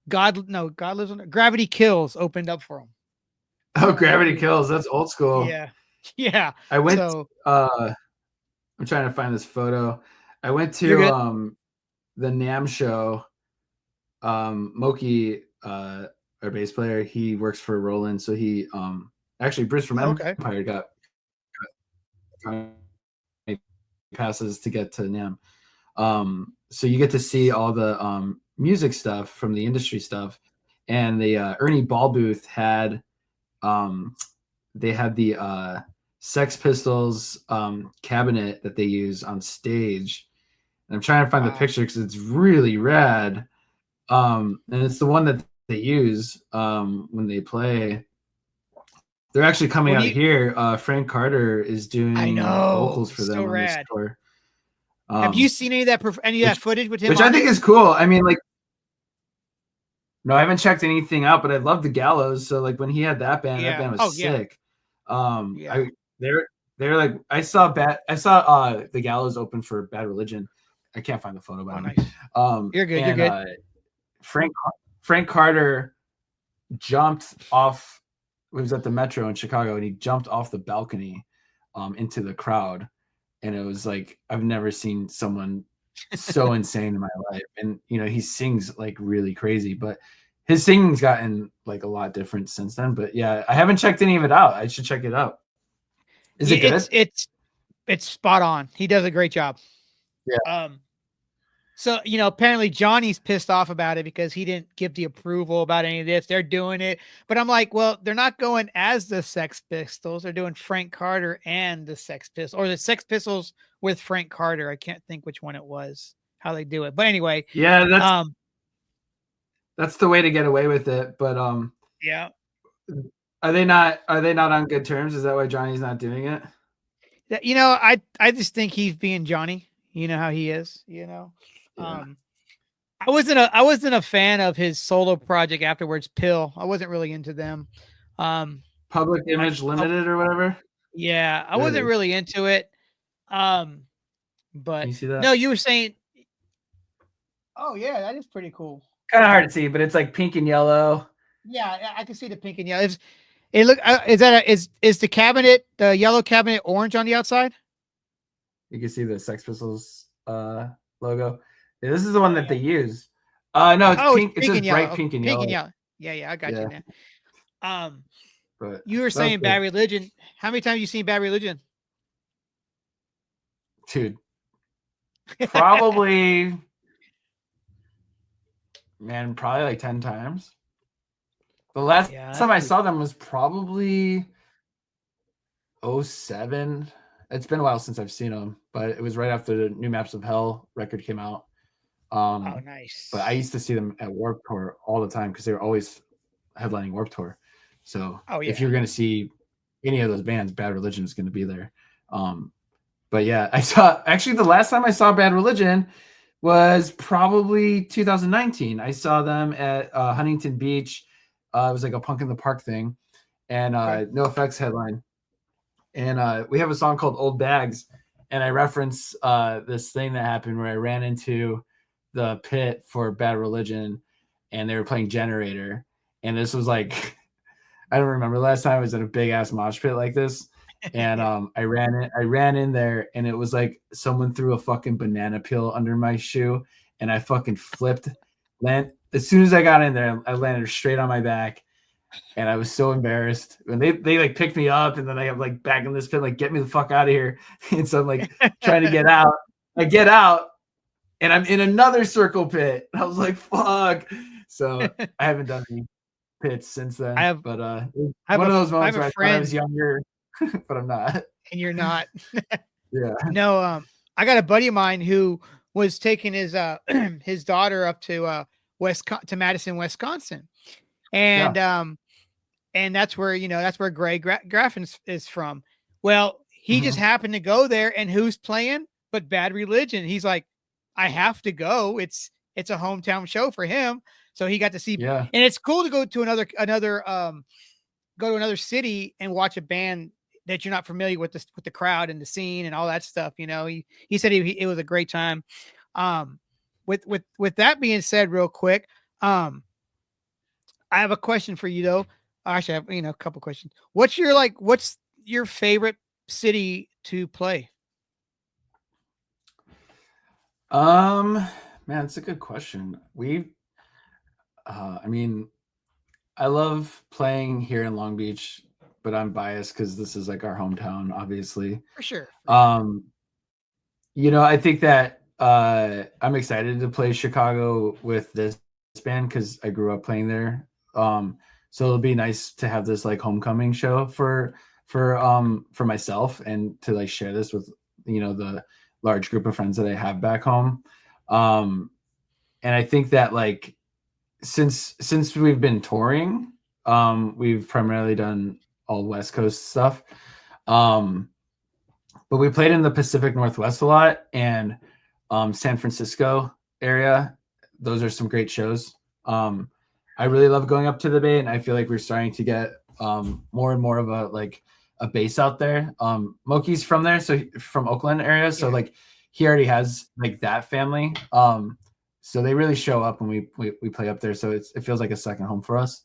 Lives on Gravity Kills opened up for them. Oh, Gravity Kills. That's old school. Yeah. Yeah. I went So I'm trying to find this photo. I went you're to good. the NAMM show. Moki, our bass player, he works for Roland, so he actually Bruce from Okay. Empire got passes to get to NAMM. So you get to see all the music stuff from the industry stuff, and the Ernie Ball booth had they had the Sex Pistols cabinet that they use on stage. And I'm trying to find the picture because it's really rad. And it's the one that they use when they play. They're actually coming out here. Frank Carter is doing vocals for them on this tour. Have you seen any of that footage with him? Which I think is cool. I mean, like, no, I haven't checked anything out, but I love the Gallows. So, like, when he had that band was sick. They're like, I saw the Gallows open for Bad Religion. I can't find the photo, but nice. You're good. You're good. Frank Carter jumped off. He was at the Metro in Chicago, and he jumped off the balcony into the crowd, and it was like, I've never seen someone so insane in my life. And he sings like really crazy, but his singing's gotten like a lot different since then. But yeah, I haven't checked any of it out. I should check it out. Is it good? It's spot on. He does a great job. Yeah. So, apparently Johnny's pissed off about it because he didn't give the approval about any of this. They're doing it. But I'm like, well, they're not going as the Sex Pistols. They're doing Frank Carter and the Sex Pistols, or the Sex Pistols with Frank Carter. I can't think which one it was, how they do it. But anyway. Yeah, that's the way to get away with it. But yeah. Are they not on good terms? Is that why Johnny's not doing it? I just think he's being Johnny. You know how he is, Yeah. I wasn't a fan of his solo project afterwards, Pill. I wasn't really into them. Public Image Limited or whatever. Yeah, I wasn't really into it. But you see that? No, you were saying. Oh yeah, that is pretty cool. Kind of hard to see, but it's like pink and yellow. Yeah, I can see the pink and yellow. Is the cabinet, the yellow cabinet, orange on the outside? You can see the Sex Pistols logo. Yeah, this is the one that they use. No, it's pink. It's just bright pink and yellow. Yeah, I got you now. But you were saying Bad Religion. How many times have you seen Bad Religion? Dude, probably, probably like 10 times. The last time I saw them was probably 2007. It's been a while since I've seen them, but it was right after the New Maps of Hell record came out. Oh, nice. But I used to see them at Warped Tour all the time because they were always headlining Warped Tour. So Oh if yeah. you're going to see any of those bands, Bad Religion is going to be there. But yeah, I saw actually the last time I saw Bad Religion was probably 2019. I saw them at Huntington Beach. It was like a Punk in the Park thing, and Okay. No Effects headline. And we have a song called Old Bags, and I reference this thing that happened where I ran into the pit for Bad Religion, and they were playing Generator, and this was like I don't remember the last time I was in a big ass mosh pit like this. And Yeah. I ran in there, and it was like someone threw a fucking banana peel under my shoe, and I fucking flipped. As soon as I got in there, I landed straight on my back, and I was so embarrassed. And they like picked me up, and then I have like back in this pit, like get me the fuck out of here. And so I'm like trying to get out. I get out, and I'm in another circle pit. I was like, fuck. So I haven't done any pits since I then, have but I have one of those I have moments a where I thought I was friend younger, but I'm not. and you're not. Yeah. No, I got a buddy of mine who was taking his his daughter up to to Madison, Wisconsin. Yeah. And that's where, that's where Graffin is from. Well, he just Mhm. happened to go there, and who's playing but Bad Religion. He's like, I have to go. It's a hometown show for him. So he got to see, Yeah. and it's cool to go to go to another city and watch a band that you're not familiar with the crowd and the scene and all that stuff. He said it was a great time. Um, with that being said, real quick, I have a question for you though. Actually, I have, a couple questions. What's your favorite city to play? Man, it's a good question. I mean, I love playing here in Long Beach, but I'm biased because this is like our hometown, obviously. For sure, for sure. Um, I think that I'm excited to play Chicago with this band because I grew up playing there. So it'll be nice to have this like homecoming show for myself and to like share this with the large group of friends that I have back home. Um, and I think that like since we've been touring, we've primarily done all West Coast stuff. Um, but we played in the Pacific Northwest a lot and San Francisco area. Those are some great shows. I really love going up to the Bay, and I feel like we're starting to get more and more of a base out there. Moki's from there, so from Oakland area, so Yeah. like he already has like that family. So they really show up when we play up there. So it feels like a second home for us.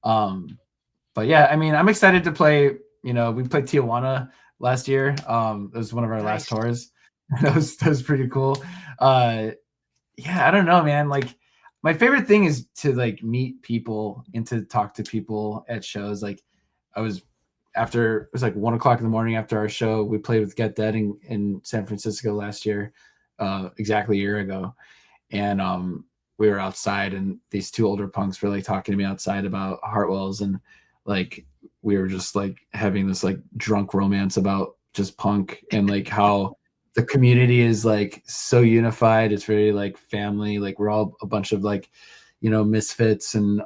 But yeah, I mean, I'm excited to play. We played Tijuana last year. It was one of our last Nice. tours. That was pretty cool. Yeah, I don't know, man. Like my favorite thing is to like meet people and to talk to people at shows. Like I was it was like 1 o'clock in the morning after our show. We played with Get Dead in San Francisco last year, exactly a year ago. And we were outside and these two older punks were like talking to me outside about Heartwells, and like we were just like having this like drunk romance about just punk and like how the community is like so unified. It's very like family, like we're all a bunch of like misfits, and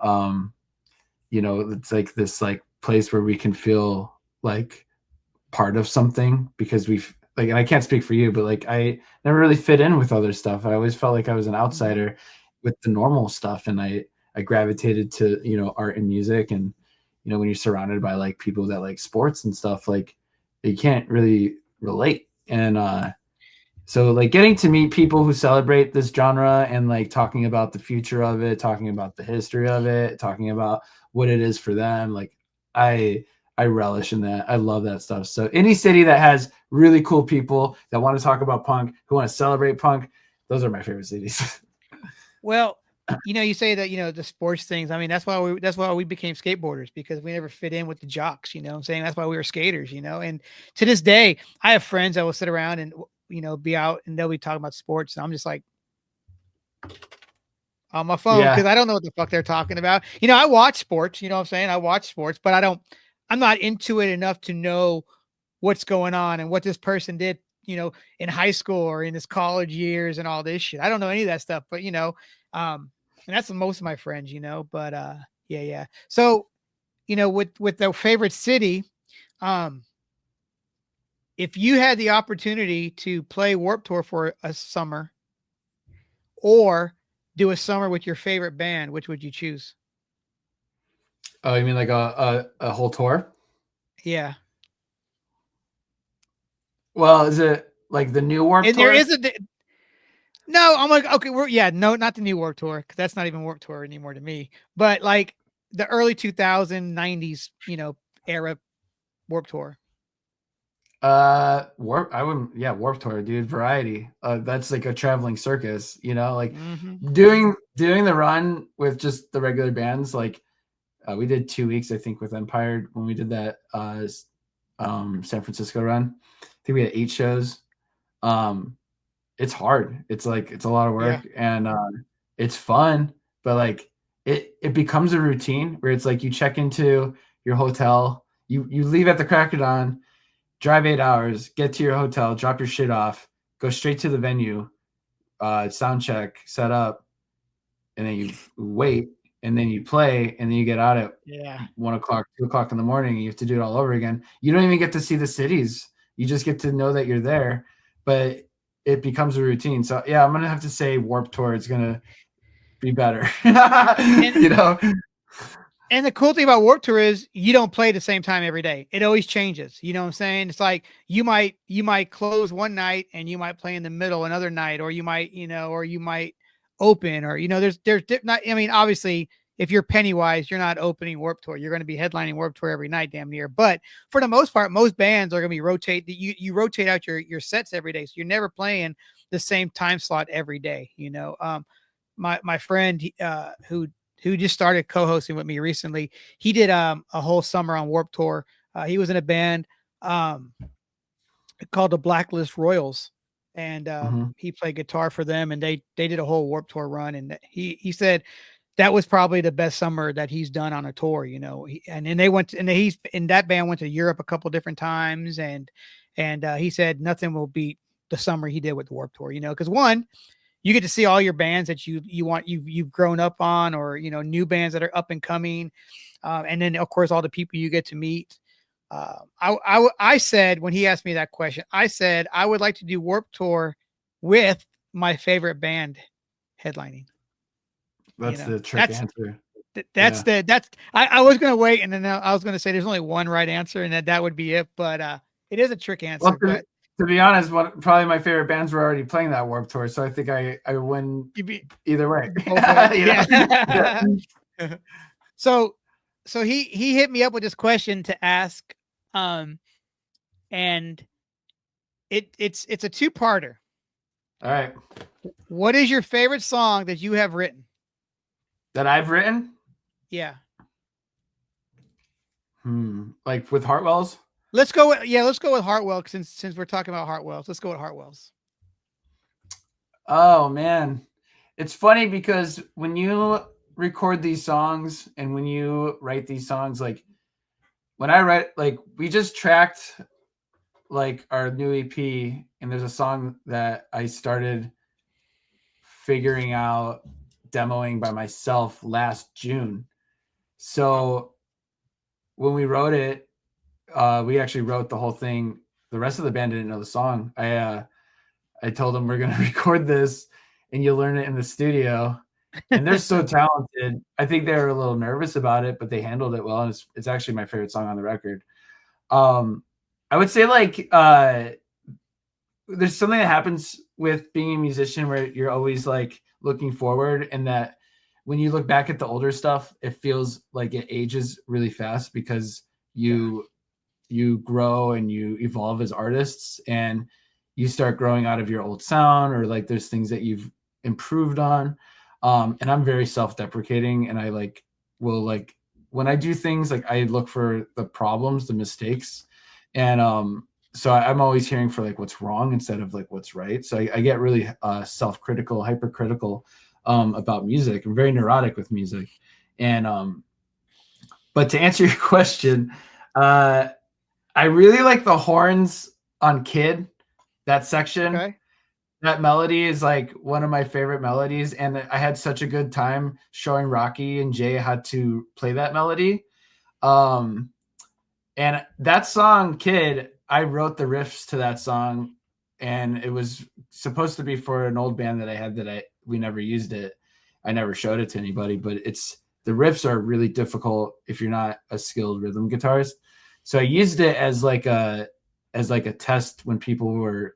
it's like this like place where we can feel like part of something because we've like, and I can't speak for you, but like I never really fit in with other stuff. I always felt like I was an Mhm. outsider with the normal stuff, and I gravitated to art and music. And when you're surrounded by like people that like sports and stuff, like you can't really relate. And so like getting to meet people who celebrate this genre and like talking about the future of it, talking about the history of it, talking about what it is for them, like I I relish in that. I love that stuff. So any city that has really cool people that want to talk about punk, who want to celebrate punk, those are my favorite cities. Well, you say that, the sports things. I mean, that's why we became skateboarders, because we never fit in with the jocks, what I'm saying? That's why we were skaters, And to this day, I have friends that will sit around and be out and they'll be talking about sports. And I'm just like on my phone because Yeah. I don't know what the fuck they're talking about. I watch sports, you know what I'm saying? I watch sports, but I'm not into it enough to know what's going on and what this person did, in high school or in his college years and all this shit. I don't know any of that stuff, but and that's most of my friends, but Yeah, yeah. So, with the favorite city, um, if you had the opportunity to play Warp Tour for a summer or do a summer with your favorite band, which would you choose? Oh, you mean like a whole tour? Yeah. Well, is it like the new Warp And there Tour? is a no, I'm like, okay, no, not the new Warp Tour, because that's not even Warp Tour anymore to me. But like the early 2090s, era Warp Tour. Warp. I wouldn't. Yeah, Warp Tour, dude. Variety. That's like a traveling circus. Like Hmm. doing the run with just the regular bands. Like we did 2 weeks, I think, with Empire when we did that San Francisco run. I think we had 8 shows. Um, it's hard. It's like it's a lot of Yeah. work and it's fun, but like it becomes a routine where it's like you check into your hotel, you leave at the crack of dawn, drive 8 hours, get to your hotel, drop your shit off, go straight to the venue, sound check, set up, and then you wait, and then you play, and then you get out at Yeah. 1 o'clock, 2 o'clock in the morning, and you have to do it all over again. You don't even get to see the cities. You just get to know that you're there, but it becomes a routine. So yeah, I'm gonna have to say Warp Tour is gonna be better. And you know? And the cool thing about Warped Tour is you don't play the same time every day. It always changes. You know what I'm saying? It's like you might close one night and you might play in the middle another night, or you might, or you might open, or there's not. I mean, obviously, if you're Pennywise, you're not opening Warped Tour. You're going to be headlining Warped Tour every night, damn near. But for the most part, most bands are going to be rotate. You rotate out your sets every day, so you're never playing the same time slot every day. My friend who just started co-hosting with me recently. He did a whole summer on Warp Tour. He was in a band um called the Blacklist Royals, and Mhm. he played guitar for them, and they did a whole Warp Tour run, and he said that was probably the best summer that he's done on a tour. And then they went and he's in that band went to Europe a couple different times, and he said nothing will beat the summer he did with the Warp Tour. Because one, you get to see all your bands that you've grown up on, or new bands that are up and coming, and then of course all the people you get to meet. I said, when he asked me that question, I said I would like to do Warp Tour with my favorite band headlining. That's the trick That's answer. that's Yeah. that's I was gonna wait, and then I was gonna say there's only one right answer, and that would be it. But it is a trick Well, answer. to, But to be honest, probably my favorite bands were already playing that Warp Tour, so I think I win you be either way. both ways, Yeah. yeah. So he hit me up with this question to ask, um, and it's a two-parter. All right. What is your favorite song that you have written? That I've written? Yeah. Like with Hartwells? Let's go with Hartwell, since we're talking about Hartwells. Let's go with Hartwells. Oh man. It's funny because when you record these songs and when you write these songs, like when I write, like we just tracked like our new EP, and there's a song that I started figuring out demoing by myself last June. So when we wrote it, we actually wrote the whole thing. The rest of the band didn't know the song. I told them we're gonna record this, and you'll learn it in the studio. And they're so talented. I think they were a little nervous about it, but they handled it well, and it's actually my favorite song on the record. I would say like there's something that happens with being a musician where you're always like looking forward, and that when you look back at the older stuff, it feels like it ages really fast because you grow and you evolve as artists, and you start growing out of your old sound, or like there's things that you've improved on. And I'm very self-deprecating, and I like will like when I do things, like I look for the problems, the mistakes, and so I'm always hearing for like what's wrong instead of like what's right. So I get really self-critical, hypercritical about music. I'm very neurotic with music, and but to answer your question, uh I really like the horns on Kid, that section. Okay. that melody is like one of my favorite melodies, and I had such a good time showing Rocky and Jay how to play that melody. Um, and that song, Kid, I wrote the riffs to that song, and it was supposed to be for an old band that I had that we never used it. I never showed it to anybody, but the riffs are really difficult if you're not a skilled rhythm guitarist. So I used it as like a test when people were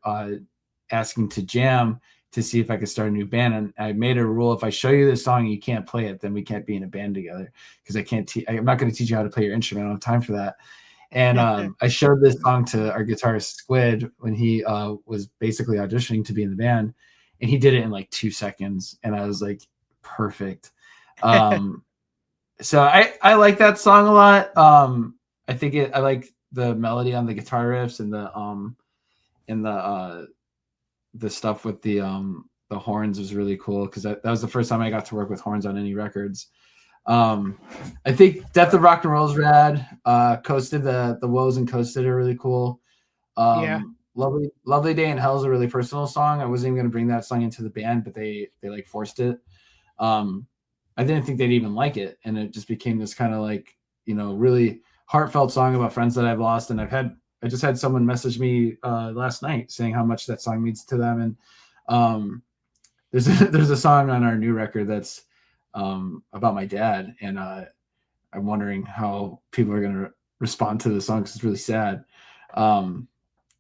asking to jam to see if I could start a new band. And I made a rule: if I show you this song and you can't play it, then we can't be in a band together, because I'm not going to teach you how to play your instrument. I don't have time for that. And I showed this song to our guitarist Squid when he was basically auditioning to be in the band, and he did it in like 2 seconds. And I was like, perfect. So I like that song a lot. I like the melody on the guitar riffs and the stuff with the horns was really cool, because that was the first time I got to work with horns on any records. I think Death of Rock and Roll is rad. Coasted, the Woes and Coasted are really cool. Yeah. Lovely Day in Hell is a really personal song. I wasn't even going to bring that song into the band, but they like forced it. I didn't think they'd even like it, and it just became this kind of like, really heartfelt song about friends that I've lost. And I just had someone message me last night saying how much that song means to them. And there's a song on our new record that's about my dad, and I'm wondering how people are going to respond to the song, because it's really sad.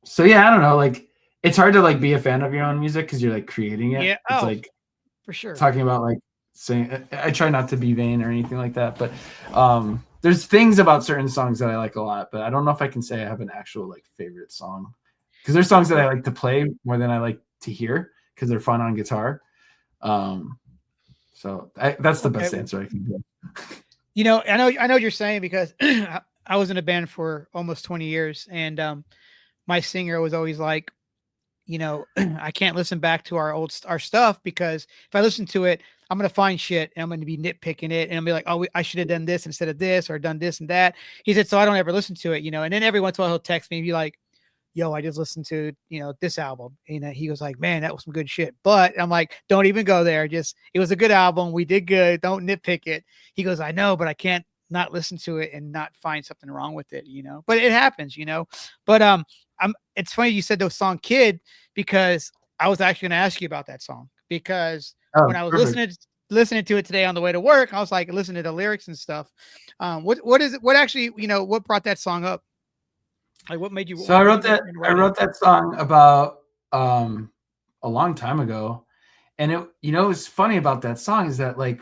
So yeah, I don't know, like, it's hard to like be a fan of your own music because you're like creating it. Yeah. It's Oh, like for sure. talking about like saying, I try not to be vain or anything like that, but there's things about certain songs that I like a lot, but I don't know if I can say I have an actual like favorite song, because there's songs that I like to play more than I like to hear because they're fun on guitar. So that's the best answer I can give. I know what you're saying, because I was in a band for almost 20 years, and my singer was always like, I can't listen back to our stuff, because if I listen to it, I'm going to find shit and I'm going to be nitpicking it. And I'll be like, oh, I should have done this instead of this, or done this and that. He said, so I don't ever listen to it, and then every once in a while he'll text me and be like, yo, I just listened to, this album. He was like, man, that was some good shit. But I'm like, don't even go there. It was a good album. We did good. Don't nitpick it. He goes, I know, but I can't not listen to it and not find something wrong with it, but it happens. But it's funny you said the song Kid, because I was actually going to ask you about that song, because when I was listening to it today on the way to work, I was like, listening to the lyrics and stuff. What is it? What actually, what brought that song up? Like, what made you? So I wrote that song about a long time ago, and what's funny about that song is that like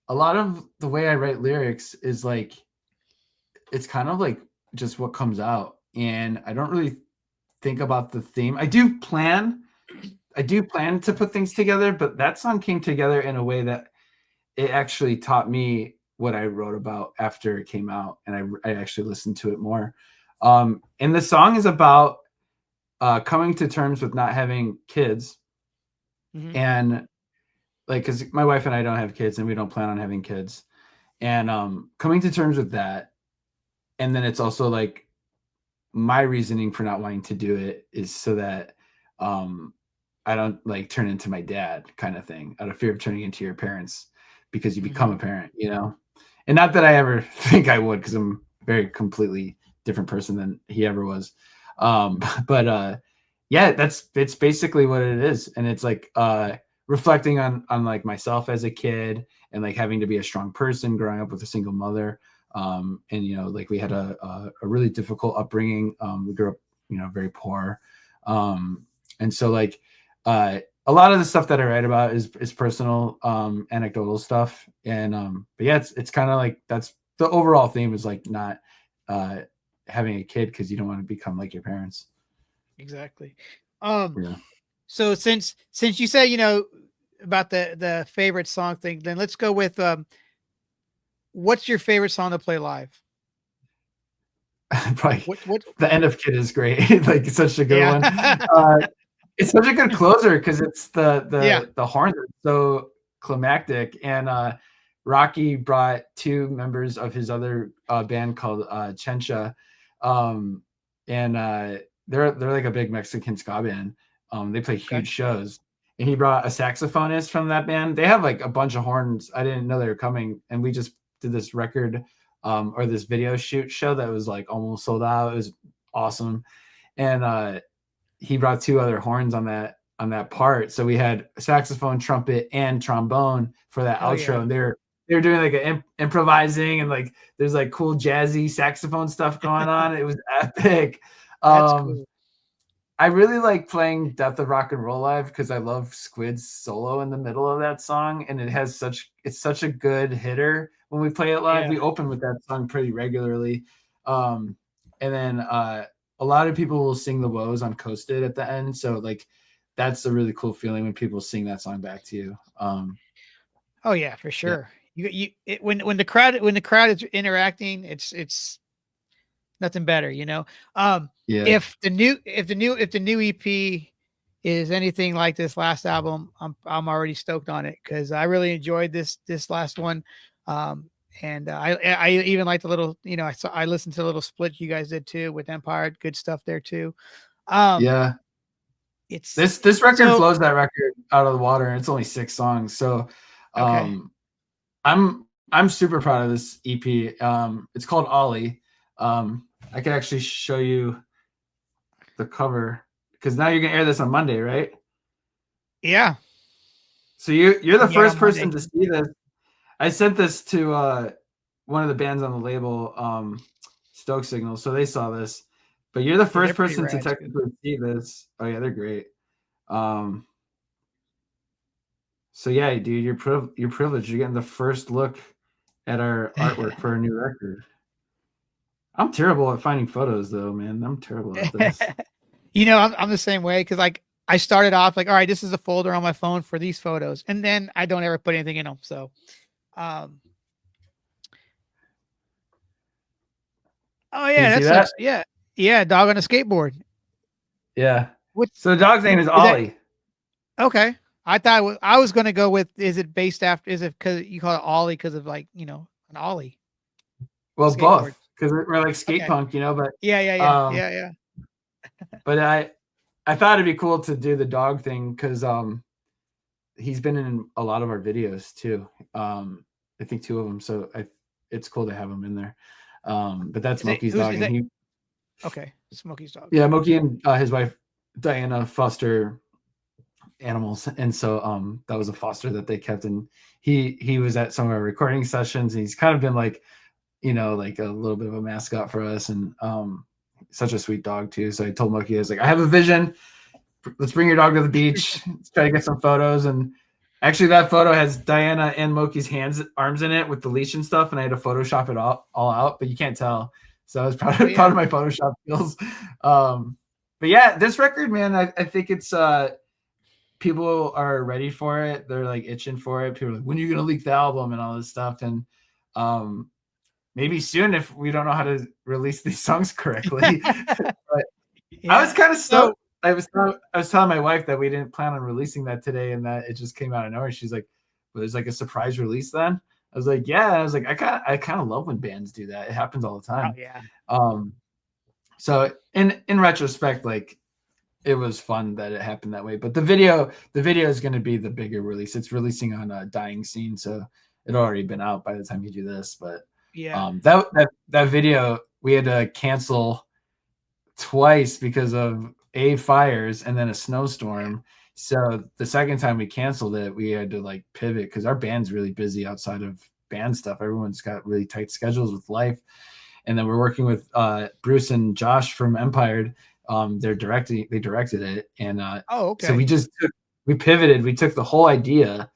a lot of the way I write lyrics is like, it's kind of like just what comes out, and I don't really think about the theme. I do plan to put things together, but that song came together in a way that it actually taught me what I wrote about after it came out, and I actually listened to it more. And the song is about coming to terms with not having kids. Mm-hmm. And like, because my wife and I don't have kids, and we don't plan on having kids, and coming to terms with that. And then it's also like, my reasoning for not wanting to do it is so that I don't like turn into my dad, kind of thing, out of fear of turning into your parents, because you become a parent, and not that I ever think I would, because I'm very completely different person than he ever was. But yeah, it's basically what it is. And it's like reflecting on like myself as a kid, and like having to be a strong person growing up with a single mother. And like we had a really difficult upbringing. We grew up very poor, and so like a lot of the stuff that I write about is personal, anecdotal stuff. And but yeah, it's kind of like, that's the overall theme, is like not having a kid, because you don't want to become like your parents. Exactly. Yeah. So since you say about the favorite song thing, then let's go with what's your favorite song to play live? Probably what the end of Kid is great. Like, it's such a good one. It's such a good closer, because it's the horns are so climactic. And Rocky brought 2 members of his other band called Chencha, and they're like a big Mexican ska band. They play Okay. huge shows, and he brought a saxophonist from that band. They have like a bunch of horns. I didn't know they were coming, and we just did this record or this video show that was like almost sold out. It was awesome, and he brought two other horns on that part. So we had saxophone, trumpet, and trombone for that Hell outro, yeah. and they're doing like an improvising, and like there's like cool jazzy saxophone stuff going on. It was epic. That's cool. I really like playing Death of Rock and Roll live because I love Squid's solo in the middle of that song, and it's such a good hitter when we play it live. Yeah. We open with that song pretty regularly, and then a lot of people will sing the woes on Coasted at the end, so like that's a really cool feeling when people sing that song back to you. Oh yeah, for sure. When the crowd is interacting, it's nothing better, you know. Yeah, If the new EP is anything like this last album, I'm already stoked on it because I really enjoyed this last one. And I even like the little, you know, I listened to the little split you guys did too with Empire. Good stuff there too. yeah. It's This record so blows that record out of the water, and it's only 6 songs. So okay. I'm super proud of this EP. It's called Ollie. I can actually show you the cover because now you're gonna air this on Monday, right? Yeah. So you're the Yeah, first on person Monday. to see this. I sent this to one of the bands on the label, Stoke Signal, so they saw this. But you're the Yeah, they're first pretty person to rad too. technically see this. Oh yeah, they're great. So yeah, dude, you're privileged. You're getting the first look at our artwork for our new record. I'm terrible at finding photos, though, man. I'm terrible at this. You know, I'm the same way because like I started off like, all right, this is a folder on my phone for these photos, and then I don't ever put anything in them. So, um, oh Can you yeah, see that's that? looks yeah, dog on a skateboard. Yeah. What's So the dog's name is is that? Ollie. Okay, I was gonna go with is it based after is it because you call it Ollie because of like you know an Ollie Well, skateboard? both, because we're like skate Okay, punk, yeah, yeah, yeah, um, yeah, yeah. but I thought it'd be cool to do the dog thing because he's been in a lot of our videos too. I think 2 of them, so it's cool to have him in there. But that's Is it Moki's who's dog, is and that? he Okay, Smokey's dog. yeah, Moki and his wife Diana foster animals, and so that was a foster that they kept, and he was at some of our recording sessions, and he's kind of been like like a little bit of a mascot for us, and such a sweet dog too. So I told Moki, I was like, I have a vision, let's bring your dog to the beach, let's try to get some photos. And actually that photo has Diana and Moki's arms in it with the leash and stuff, and I had to Photoshop it all out, but you can't tell. So I was proud Oh of, yeah. proud of my Photoshop skills. But yeah, this record, man, I think it's people are ready for it. They're like itching for it. People are like, when are you gonna leak the album and all this stuff? And maybe soon if we don't know how to release these songs correctly. But I was Yeah. kind of So stoked. I was telling my wife that we didn't plan on releasing that today, and that it just came out of nowhere. She's like, "Well, there's like a surprise release then." I was like, "Yeah." I was like, I kind of love when bands do that. It happens all the oh time. yeah. So in retrospect, like it was fun that it happened that way. But the video is going to be the bigger release. It's releasing on a Dying Scene, so it already been out by the time you do this. But Yeah. that video we had to cancel twice because of fires and then a snowstorm. So the second time we canceled it, we had to like pivot because our band's really busy outside of band stuff. Everyone's got really tight schedules with life. And then we're working with Bruce and Josh from Empire. They directed it. And Oh, so okay. we pivoted. We took the whole idea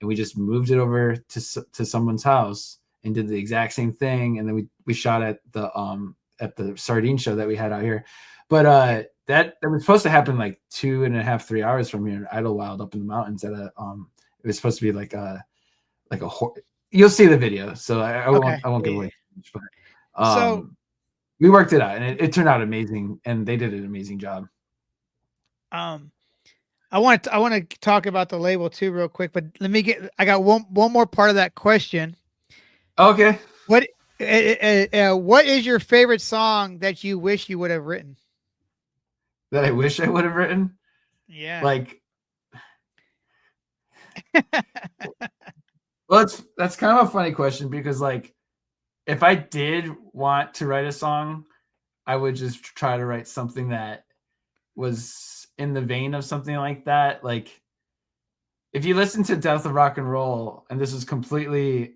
and we just moved it over to someone's house and did the exact same thing. And then we shot at the sardine show that we had out here. But that was supposed to happen like 2.5, 3 hours from here in Idlewild up in the mountains at it was supposed to be like a you'll see the video. So I Okay. won't give Yeah, away yeah. too much, but So we worked it out and it turned out amazing, and they did an amazing job. um I want to talk about the label too real quick, but I got one more part of that question. Okay. What what is your favorite song that you wish you would have written? That I wish I would have written. Yeah. Like, well, that's kind of a funny question because like if I did want to write a song, I would just try to write something that was in the vein of something like that. Like if you listen to Death of Rock and Roll, and this was completely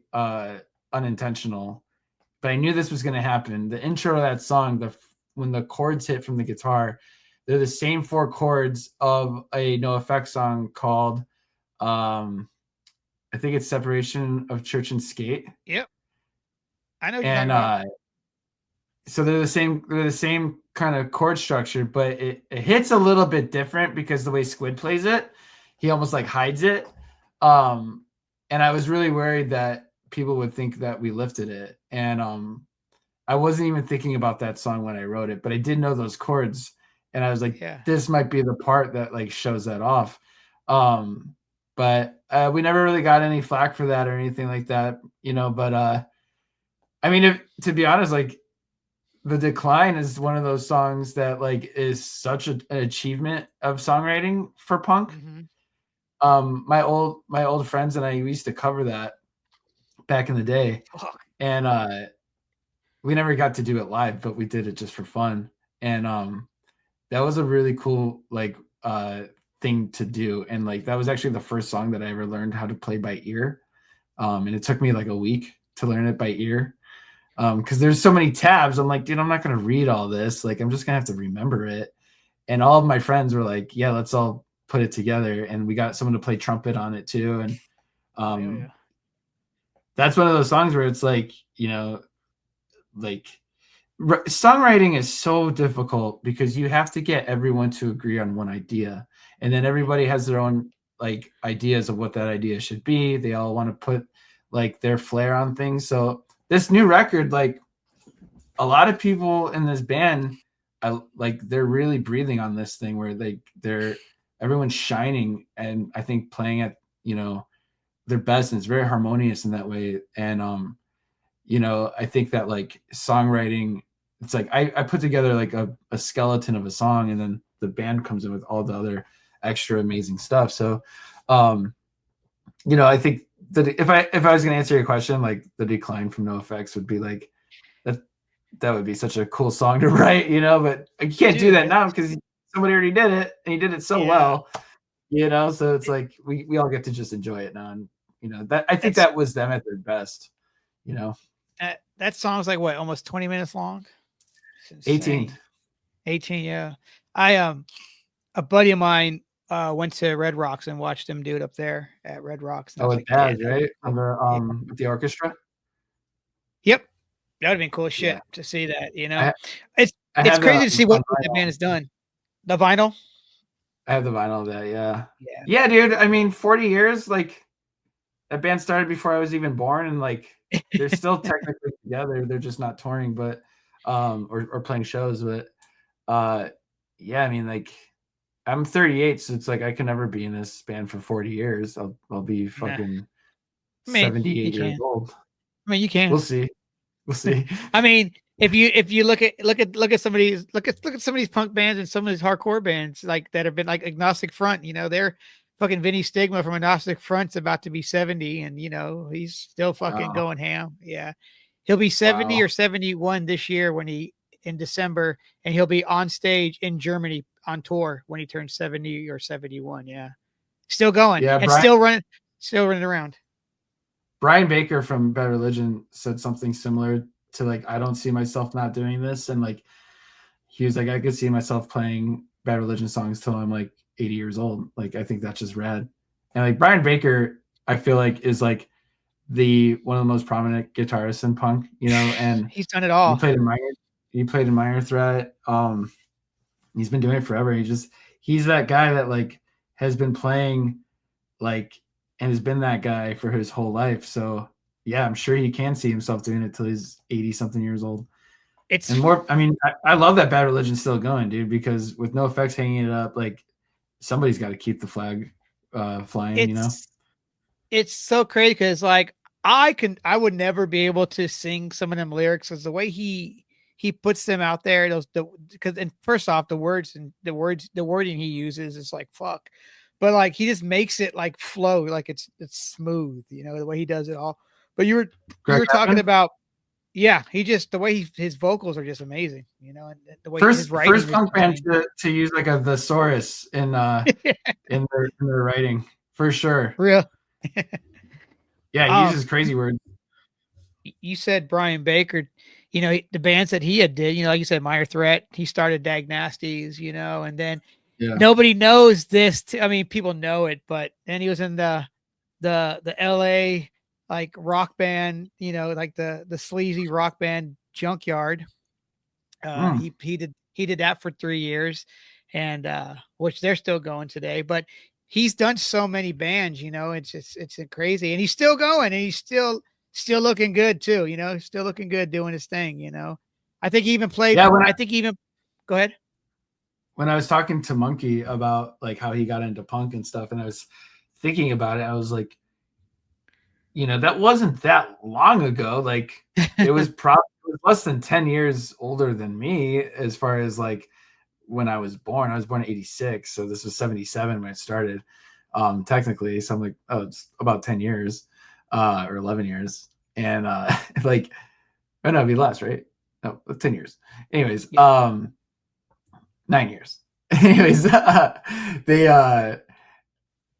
unintentional, but I knew this was going to happen. The intro to that song, when the chords hit from the guitar, they're the same 4 chords of a NoFX song called I think it's Separation of Church and Skate. Yep. I know what you're talking And about. so they're the same kind of chord structure, but it hits a little bit different because the way Squid plays it, he almost like hides it. And I was really worried that people would think that we lifted it. And I wasn't even thinking about that song when I wrote it, but I did know those chords. And I was like, Yeah. this might be the part that like shows that off. But we never really got any flack for that or anything like that, you know, but I mean, to be honest, like The Decline is one of those songs that like is such an achievement of songwriting for punk. My old friends and I used to cover that back in the day. Fuck. And we never got to do it live, but we did it just for fun. And that was a really cool like thing to do. And like that was actually the first song that I ever learned how to play by ear. And it took me like a week to learn it by ear. Because there's so many tabs. I'm like, dude, I'm not gonna read all this. Like, I'm just gonna have to remember it. And all of my friends were like, yeah, let's all put it together. And we got someone to play trumpet on it too. And Yeah. that's one of those songs where it's like, you know, like songwriting is so difficult because you have to get everyone to agree on one idea. And then everybody has their own like ideas of what that idea should be. They all want to put like their flair on things. So this new record, like a lot of people in this band, they're really breathing on this thing where everyone's shining and I think playing at, you know, their best, and it's very harmonious in that way. And you know, I think that like songwriting, it's like I put together like a skeleton of a song and then the band comes in with all the other extra amazing stuff. So you know, I think that if I was gonna answer your question, like The Decline from NoFX would be like that would be such a cool song to write, you know, but you can't do that now because somebody already did it and he did it so well, you know. So it's like we all get to just enjoy it now. And you know, that I think that was them at their best, you know. That song's like what, almost 20 minutes long? 18. 18, yeah. I a buddy of mine went to Red Rocks and watched them do it up there at Red Rocks. And I was Oh, like, Daz, yeah, right? With the orchestra. yep. That would have been cool shit Yeah. to see that, you know. I It's crazy to see what on the vinyl. band has done. The vinyl. I have the vinyl of that, yeah. Yeah. Yeah, dude. I mean, 40 years, like that band started before I was even born, and like they're still technically together. They're just not touring, but or playing shows. But yeah, I mean, like I'm 38, so it's like I can never be in this band for 40 years. I'll be fucking I mean, 78 you years can. old. I mean, you can. We'll see. We'll see. I mean, if you look at some of these look at some of these punk bands and some of these hardcore bands like that have been like Agnostic Front, you know, they're fucking Vinny Stigma from Agnostic Front's about to be 70 and you know, he's still fucking going ham. Yeah. He'll be 70 or 71 this year in December, and he'll be on stage in Germany on tour when he turns 70 or 71. Yeah. Still going. Yeah, and still running around. Brian Baker from Bad Religion said something similar to like, I don't see myself not doing this. And like, he was like, I could see myself playing Bad Religion songs till I'm like 80 years old. Like, I think that's just rad. And like Brian Baker, I feel like is like one of the most prominent guitarists in punk, you know, and he's done it all. He played in Minor Threat. He's been doing it forever. He's that guy that like has been playing like, and has been that guy for his whole life. So yeah, I'm sure he can see himself doing it till he's 80 something years old. And more, I mean, I love that Bad Religion's still going, dude, because with NoFX hanging it up, like somebody's got to keep the flag flying, you know? It's so crazy because like I would never be able to sing some of them lyrics because the way he he puts them out there. Because and first off, the wording he uses is like fuck, but like he just makes it like flow, like it's smooth, the way he does it all. But you Greg were talking Evan? about, yeah, he just the way his vocals are just amazing, and the way his First writing is punk band insane. to use like a thesaurus in their writing for sure. Real. Yeah, he Um, uses crazy words. you said Brian Baker, the bands that he had did, like you said, Meyer Threat, he started Dag Nasties, and then Yeah. nobody knows this. I mean, people know it, but then he was in the LA like rock band, like the sleazy rock band Junkyard. Mm. He did that for 3 years, and which they're still going today. But he's done so many bands, it's crazy, and he's still going, and he's still looking good too, still looking good doing his thing. I think he even played. Yeah, I think he even go ahead. when I was talking to Monkey about like how he got into punk and stuff, and I was thinking about it, I was like, that wasn't that long ago. Like it was probably less than 10 years older than me as far as like when I was born. I was born in 86, so this was 77 when it started. Technically. So I'm like, oh, it's about 10 years, or 11 years. And like, oh no, it'd be less, right? No, 10 years. Anyways, Yeah. 9 years. Anyways, I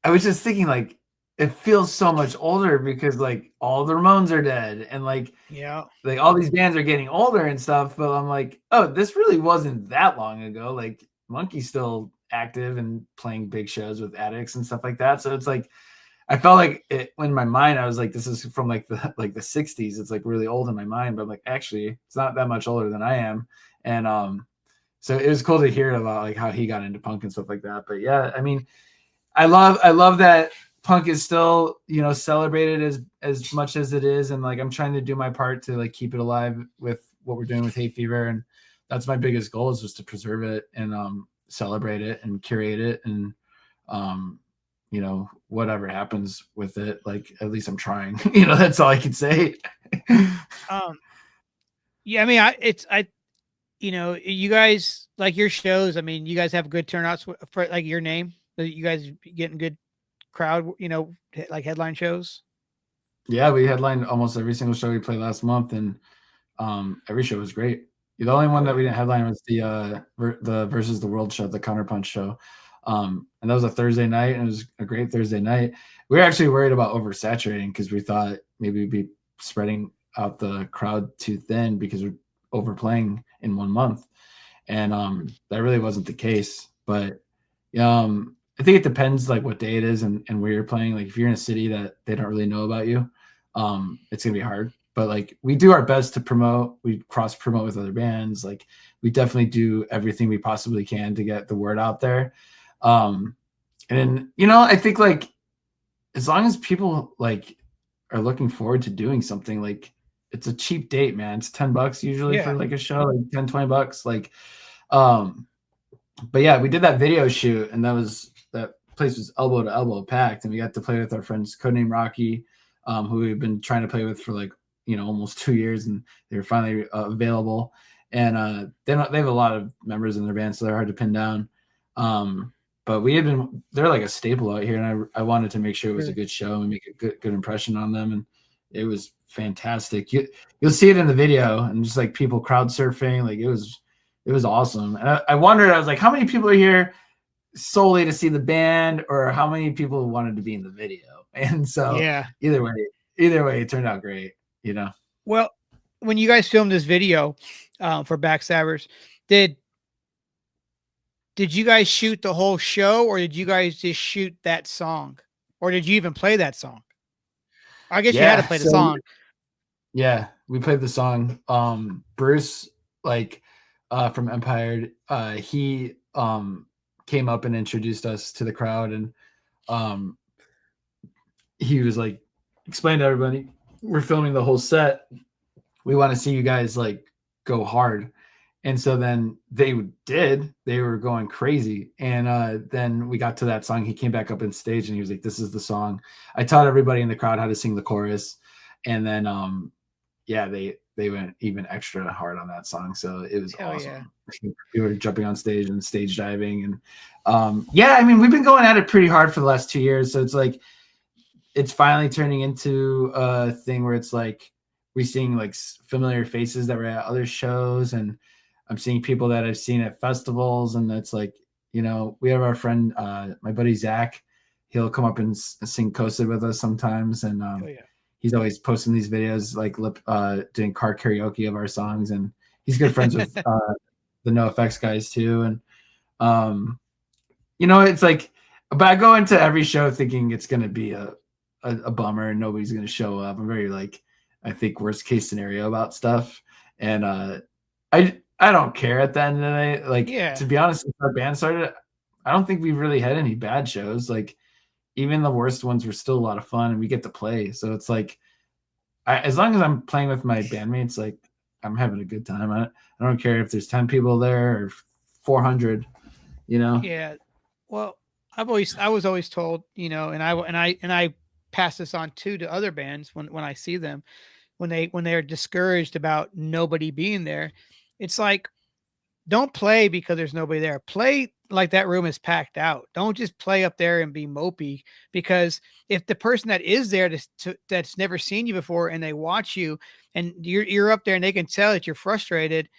was just thinking like it feels so much older because like all the Ramones are dead and like Yeah. all these bands are getting older and stuff. But I'm like, oh, this really wasn't that long ago. Like Monkey's still active and playing big shows with Addicts and stuff like that. So it's like I felt like it in my mind. I was like, this is from like the 60s. It's like really old in my mind, but I'm like, actually, it's not that much older than I am. And so it was cool to hear about like how he got into punk and stuff like that. But yeah, I mean, I love that punk is still, celebrated as much as it is. And like, I'm trying to do my part to like keep it alive with what we're doing with Hay Fever. And that's my biggest goal is just to preserve it and celebrate it and curate it. And, whatever happens with it, like, at least I'm trying, that's all I can say. Yeah, I mean, you guys like your shows. I mean, you guys have good turnouts for like your name. You guys getting good crowd, like headline shows. Yeah, we headlined almost every single show we played last month, and every show was great. The only one that we didn't headline was the Versus the World show, the Counterpunch show, and that was a Thursday night, and it was a great Thursday night. We were actually worried about oversaturating because we thought maybe we'd be spreading out the crowd too thin because we're overplaying in 1 month, and that really wasn't the case. But I think it depends like what day it is and where you're playing. Like if you're in a city that they don't really know about you, it's gonna be hard. But like we do our best to promote. We cross promote with other bands. Like we definitely do everything we possibly can to get the word out there. And I think like as long as people like are looking forward to doing something, like it's a cheap date, man. It's $10 usually for Yeah. like a show, like $10-20. Like but yeah, we did that video shoot, and that place was elbow to elbow packed, and we got to play with our friends Codename Rocky, who we've been trying to play with for like almost 2 years, and they were finally available. And they have a lot of members in their band, so they're hard to pin down. But they're like a staple out here, and I wanted to make sure it was a good show and make a good impression on them, and it was fantastic. You'll see it in the video, and just like people crowd surfing, like it was awesome. And I wondered, I was like, how many people are here solely to see the band, or how many people wanted to be in the video? And so Yeah. either way, it turned out great, Well, when you guys filmed this video for Backstabbers, did you guys shoot the whole show, or did you guys just shoot that song, or did you even play that song? I guess you had to play the so song. yeah, we played the song. Bruce, like from Empire, he came up and introduced us to the crowd, and he was like, explained to everybody, we're filming the whole set. We want to see you guys like go hard. And so then they were going crazy. And then we got to that song. He came back up on stage and he was like, this is the song. I taught everybody in the crowd how to sing the chorus. And then, they went even extra hard on that song. So it was Hell yeah. awesome. We were jumping on stage and stage diving. And yeah, I mean, we've been going at it pretty hard for the last 2 years. So it's like, it's finally turning into a thing where it's like, we're seeing like familiar faces that were at other shows. And I'm seeing people that I've seen at festivals. And it's like, you know, we have our friend, my buddy, Zach, he'll come up and sing Coasted with us sometimes. And Hell yeah. he's always posting these videos, like doing car karaoke of our songs. And he's good friends with the No Effects guys too. And, you know, it's like, but I go into every show thinking it's going to be a bummer and nobody's going to show up. I'm very like, I think worst case scenario about stuff. And I don't care at the end of the day. Like, Yeah. to be honest, since our band started, I don't think we've really had any bad shows. Like, even the worst ones were still a lot of fun and we get to play. So it's like, as long as I'm playing with my bandmates, like, I'm having a good time. I don't care if there's 10 people there or 400, you know? Yeah. Well, I was always told, you know, and I pass this on too to other bands when I see them, when they're discouraged about nobody being there. It's like, don't play because there's nobody there. Play like that room is packed out. Don't just play up there and be mopey, because if the person that is there that's never seen you before and they watch you and you're up there and they can tell that you're frustrated,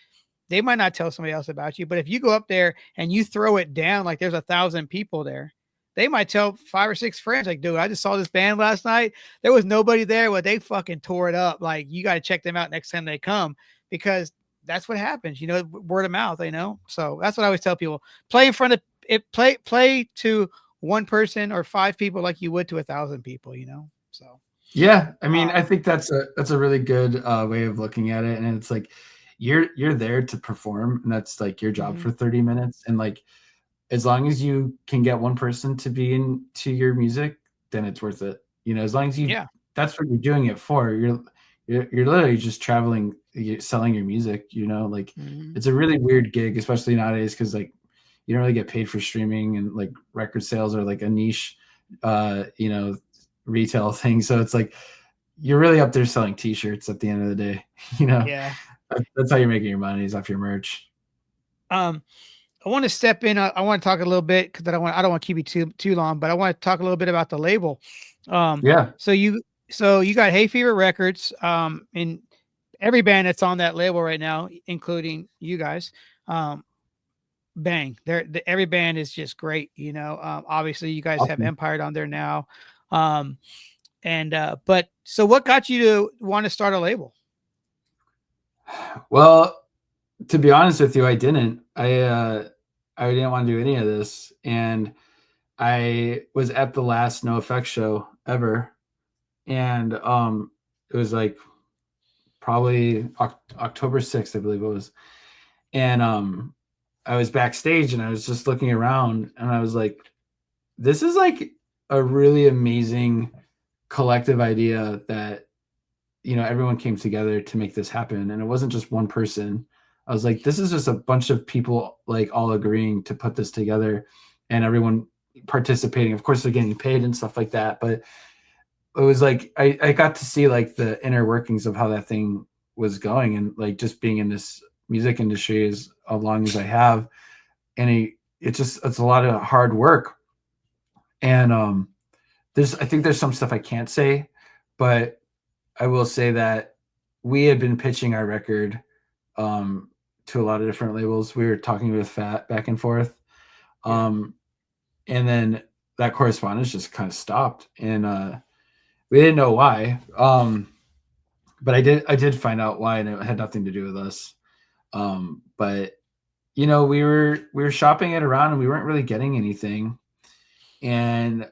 they might not tell somebody else about you. But if you go up there and you throw it down like there's 1,000 people there, they might tell 5 or 6 friends, like, dude, I just saw this band last night. There was nobody there, but they fucking tore it up. Like, you got to check them out next time they come, because that's what happens, you know, word of mouth, you know? So that's what I always tell people. Play in front of it, play to one person or 5 people like you would to 1,000 people, you know? So yeah, I mean, I think that's a really good way of looking at it. And it's like, you're there to perform, and that's like your job for 30 minutes. And like, as long as you can get one person to be into your music, then it's worth it. You know, as long as you, that's what you're doing it for. You're literally just traveling, selling your music, you know, like it's a really weird gig, especially nowadays, because like you don't really get paid for streaming, and like record sales are like a niche, you know, retail thing. So it's like you're really up there selling t-shirts at the end of the day, you know. yeah. That's how you're making your money, is off your merch. I want to step in. I want to talk a little bit, because I don't want to keep you too long, but I want to talk a little bit about the label. Yeah. So you got Hay Fever Records, and every band that's on that label right now, including you guys, bang, every band is just great. You know, obviously you guys have Empire on there now. But so what got you to want to start a label? Well, to be honest with you, I didn't. I didn't want to do any of this, and I was at the last No Effects show ever, and it was like probably October 6th, I believe it was, and I was backstage and I was just looking around, and I was like, this is like a really amazing collective idea that, you know, everyone came together to make this happen, and it wasn't just one person. I was like, this is just a bunch of people like all agreeing to put this together, and everyone participating. Of course, they're getting paid and stuff like that, but it was like I got to see like the inner workings of how that thing was going, and like just being in this music industry as long as I have, and it's a lot of hard work. And I think there's some stuff I can't say, but I will say that we had been pitching our record to a lot of different labels. We were talking with Fat back and forth. And then that correspondence just kind of stopped, and we didn't know why. But I did find out why, and it had nothing to do with us. But you know, we were shopping it around and we weren't really getting anything. And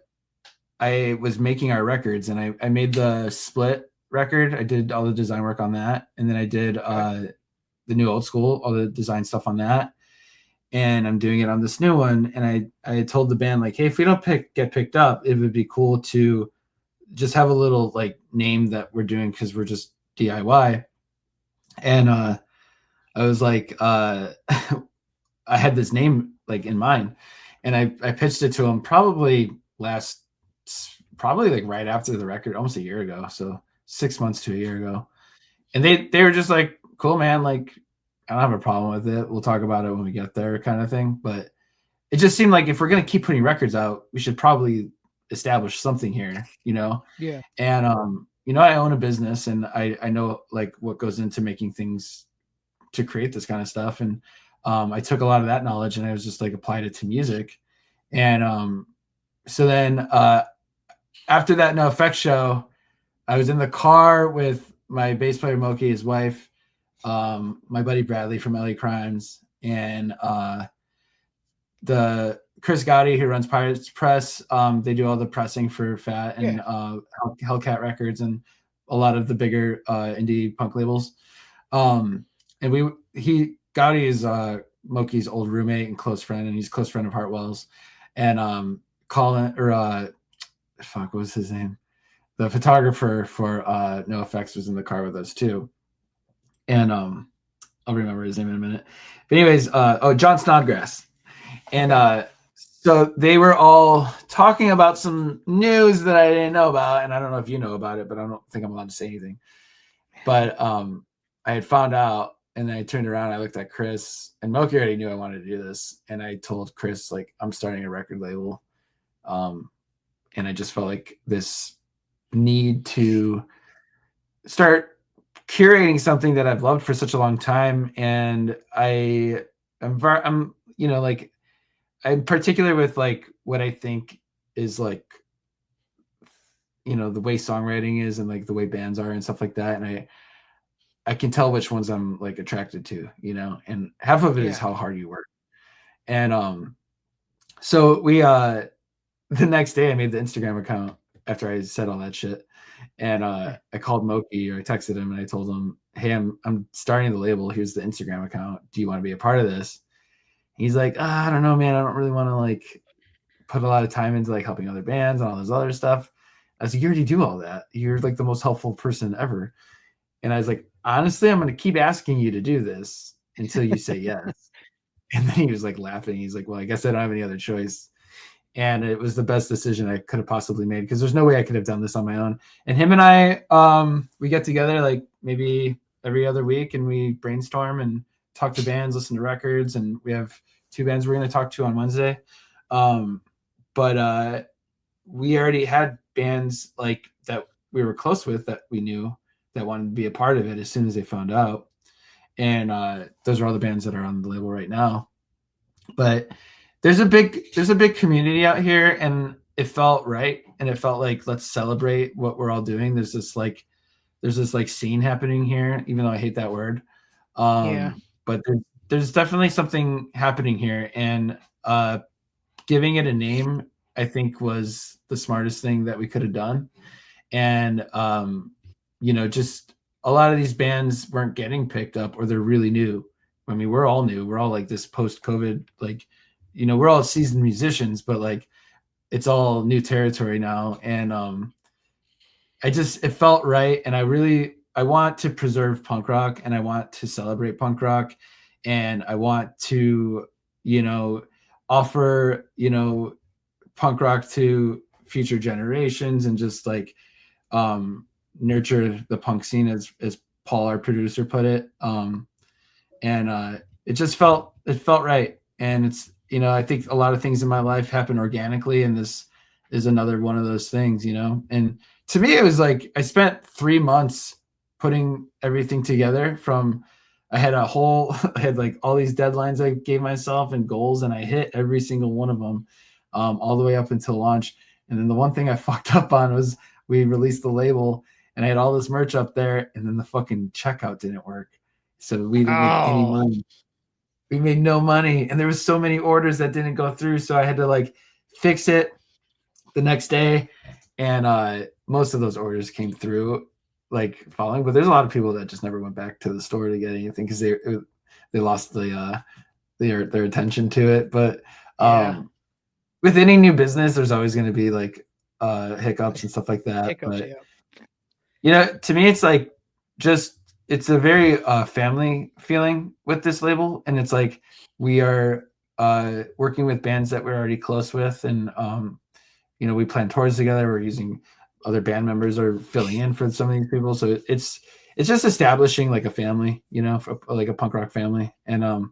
I was making our records, and I made the Split record. I did all the design work on that, and then I did the New Old School, all the design stuff on that. And I'm doing it on this new one. And I told the band, like, hey, if we don't get picked up, it would be cool to just have a little like name that we're doing, because we're just DIY. And I was like, I had this name like in mind, and I pitched it to him probably like right after the record, almost a year ago. So 6 months to a year ago. And they were just like, cool, man. Like, I don't have a problem with it. We'll talk about it when we get there, kind of thing. But it just seemed like if we're gonna keep putting records out, we should probably establish something here, you know. Yeah. And you know, I own a business, and I know like what goes into making things to create this kind of stuff. And I took a lot of that knowledge and I was just like applied it to music. And so then after that No Effects show, I was in the car with my bass player Moki, his wife, my buddy Bradley from LA Crimes, and the Chris Gotti who runs Pirates Press. They do all the pressing for Fat and Hellcat Records and a lot of the bigger indie punk labels. And Gotti is Moki's old roommate and close friend, and he's a close friend of Heartwells. And Colin, or what was his name? The photographer for No Effects was in the car with us too. And I'll remember his name in a minute. But anyways, John Snodgrass. And so they were all talking about some news that I didn't know about, and I don't know if you know about it, but I don't think I'm allowed to say anything. But I had found out, and then I turned around, I looked at Chris, and Moki already knew I wanted to do this, and I told Chris, like, I'm starting a record label. And I just felt like this need to start curating something that I've loved for such a long time. And I'm you know, like, I'm particular with like what I think is like, you know, the way songwriting is and like the way bands are and stuff like that. And I can tell which ones I'm like attracted to, you know, and half of it is how hard you work. And so we the next day I made the Instagram account after I said all that shit. And I called Moki, or I texted him and I told him, hey, I'm starting the label. Here's the Instagram account. Do you want to be a part of this? He's like, I don't know, man. I don't really want to like put a lot of time into like helping other bands and all this other stuff. I was like, you already do all that. You're like the most helpful person ever. And I was like, honestly, I'm going to keep asking you to do this until you say yes. And then he was like laughing. He's like, well, I guess I don't have any other choice. And it was the best decision I could have possibly made, because there's no way I could have done this on my own. And him and I, we get together like maybe every other week and we brainstorm and talk to bands, listen to records. And we have 2 bands we're going to talk to on Wednesday. But we already had bands like that we were close with that we knew that wanted to be a part of it as soon as they found out. And those are all the bands that are on the label right now. But there's a big community out here, and it felt right. And it felt like, let's celebrate what we're all doing. There's this like scene happening here, even though I hate that word. But there's definitely something happening here, and giving it a name, I think, was the smartest thing that we could have done. And you know, just a lot of these bands weren't getting picked up, or they're really new. I mean, we're all new. We're all like this post-COVID, like, you know, we're all seasoned musicians, but like it's all new territory now. And it felt right. And I want to preserve punk rock, and I want to celebrate punk rock, and I want to, you know, offer, you know, punk rock to future generations, and just like nurture the punk scene, as Paul, our producer, put it. And it just felt right. And it's, you know, I think a lot of things in my life happen organically, and this is another one of those things, you know. And to me, it was like I spent 3 months putting everything together. I had like all these deadlines I gave myself and goals, and I hit every single one of them, all the way up until launch. And then the one thing I fucked up on was we released the label, and I had all this merch up there, and then the fucking checkout didn't work. So we didn't make any money. We made no money, and there was so many orders that didn't go through. So I had to like fix it the next day. And most of those orders came through like following, but there's a lot of people that just never went back to the store to get anything because they lost their attention to it. But with any new business, there's always going to be like hiccups and stuff like that. But you know, to me, it's like it's a very family feeling with this label, and it's like we are working with bands that we're already close with, and you know, we plan tours together. We're using other band members are filling in for some of these people, so it's just establishing like a family, you know, like a punk rock family. And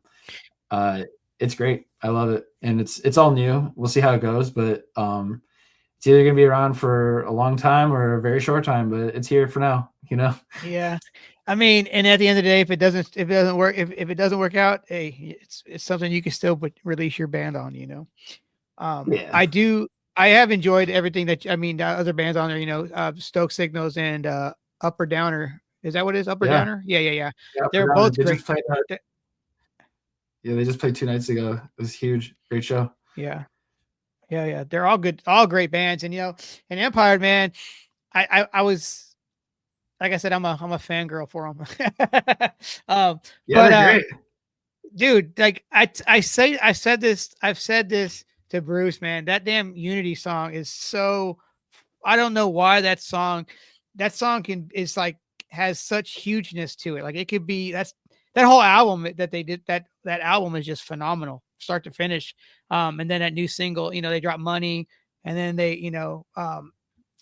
it's great. I love it. And it's all new. We'll see how it goes, but it's either gonna be around for a long time or a very short time, but it's here for now, you know. Yeah. I mean, and at the end of the day, if it doesn't work, if it doesn't work out, hey, it's something you can still release your band on, you know. Yeah. I have enjoyed everything I mean, other bands on there, you know, Stoke Signals and Up or Downer. Is that what it is? Up or Yeah. Downer? Yeah, yeah, yeah. Yeah. They're both They great. just played yeah, they just played 2 nights ago. It was huge. Great show. Yeah. Yeah, yeah. They're all good, all great bands. And you know, and Empire, man, I was like I said, I'm a fangirl for them. Yeah, But they're great. dude, like I've said this to Bruce, man. That damn Unity song is so I don't know why that song is like has such hugeness to it. Like it could be that whole album that they did that album is just phenomenal, start to finish. And then that new single, you know, they dropped Money, and then they, you know, and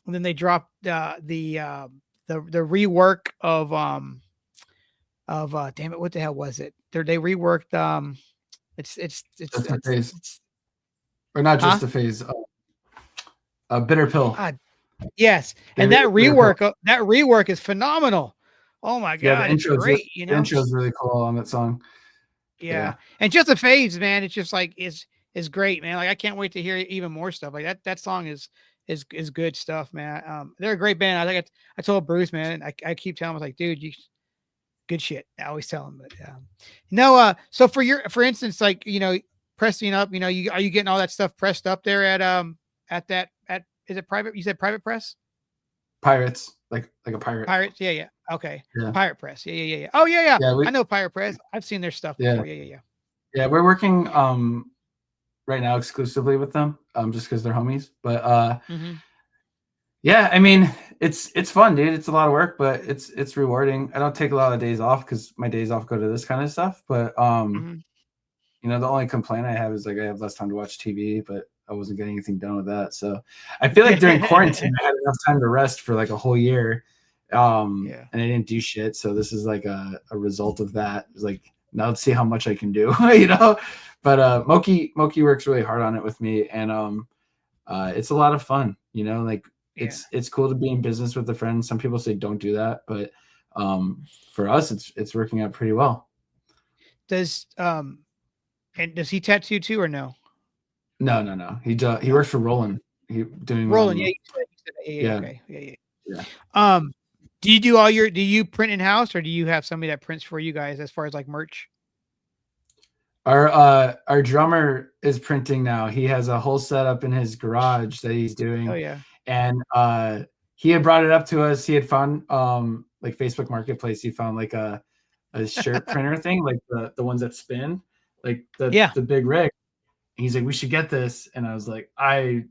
then they dropped the rework of damn it, what the hell was it? They reworked Just a phase. Or not huh? just a phase. A bitter pill. God, yes. They And reworked Bitter Pill. that rework is phenomenal. Oh my Yeah, god, it's great, you the know? intro is really cool on that song. Yeah. Yeah. And just a phase, man. It's just like is great, man. Like I can't wait to hear even more stuff. Like that song is good stuff, man. They're a great band. I think I told Bruce, man, I keep telling him, I was like, dude, you good shit. I always tell him, but no, so for instance, like, you know, pressing up, you know, are you getting all that stuff pressed up there at is it private? You said private press? Pirates, like a pirate. Pirates? Yeah, yeah. Okay. Yeah. Pirate Press. Yeah, yeah, yeah, yeah. Oh, yeah, yeah. Yeah, I know Pirate Press. I've seen their stuff yeah. before. Yeah, yeah, yeah. Yeah, we're working right now exclusively with them, just because they're homies. But Mm-hmm. yeah, I mean, it's fun, dude. It's a lot of work, but it's rewarding. I don't take a lot of days off because my days off go to this kind of stuff. But Mm-hmm. you know, the only complaint I have is like I have less time to watch TV, but I wasn't getting anything done with that. So I feel like during quarantine I had enough time to rest for like a whole year. Yeah. And I didn't do shit. So this is like a result of that. It's like, now let's see how much I can do, you know? But Moki works really hard on it with me, and it's a lot of fun, you know, like Yeah. it's cool to be in business with a friend. Some people say don't do that, but for us it's working out pretty well. Does and does he tattoo too or no? No. He No. works for Roland. He doing Roland, yeah, you said that. Yeah, yeah, yeah. okay. Yeah, yeah. Yeah. Do you print in house, or do you have somebody that prints for you guys as far as like merch? Our drummer is printing now. He has a whole setup in his garage that he's doing. Oh yeah. And he had brought it up to us. He had found like Facebook Marketplace, he found like a shirt printer thing, like the ones that spin, like the big rig. He's like, we should get this. And I was like, I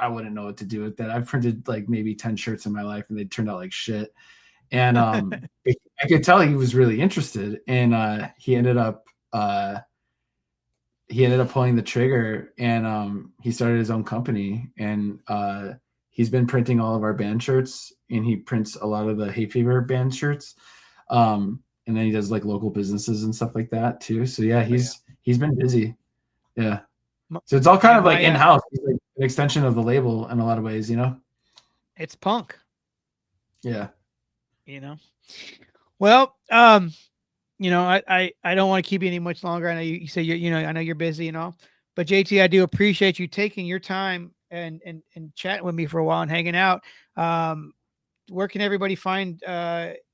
wouldn't know what to do with that. I've printed like maybe 10 shirts in my life and they turned out like shit. And I could tell he was really interested. And he ended up pulling the trigger, and he started his own company, and he's been printing all of our band shirts, and he prints a lot of the Hay Fever band shirts. And then he does like local businesses and stuff like that too. So yeah, he's been busy. Yeah. So it's all kind of like in-house. He's like an extension of the label in a lot of ways, you know? It's punk. Yeah. You know. Well, you know, I don't want to keep you any much longer. I know you say you know, I know you're busy and all, but JT, I do appreciate you taking your time and chatting with me for a while and hanging out. Where can everybody find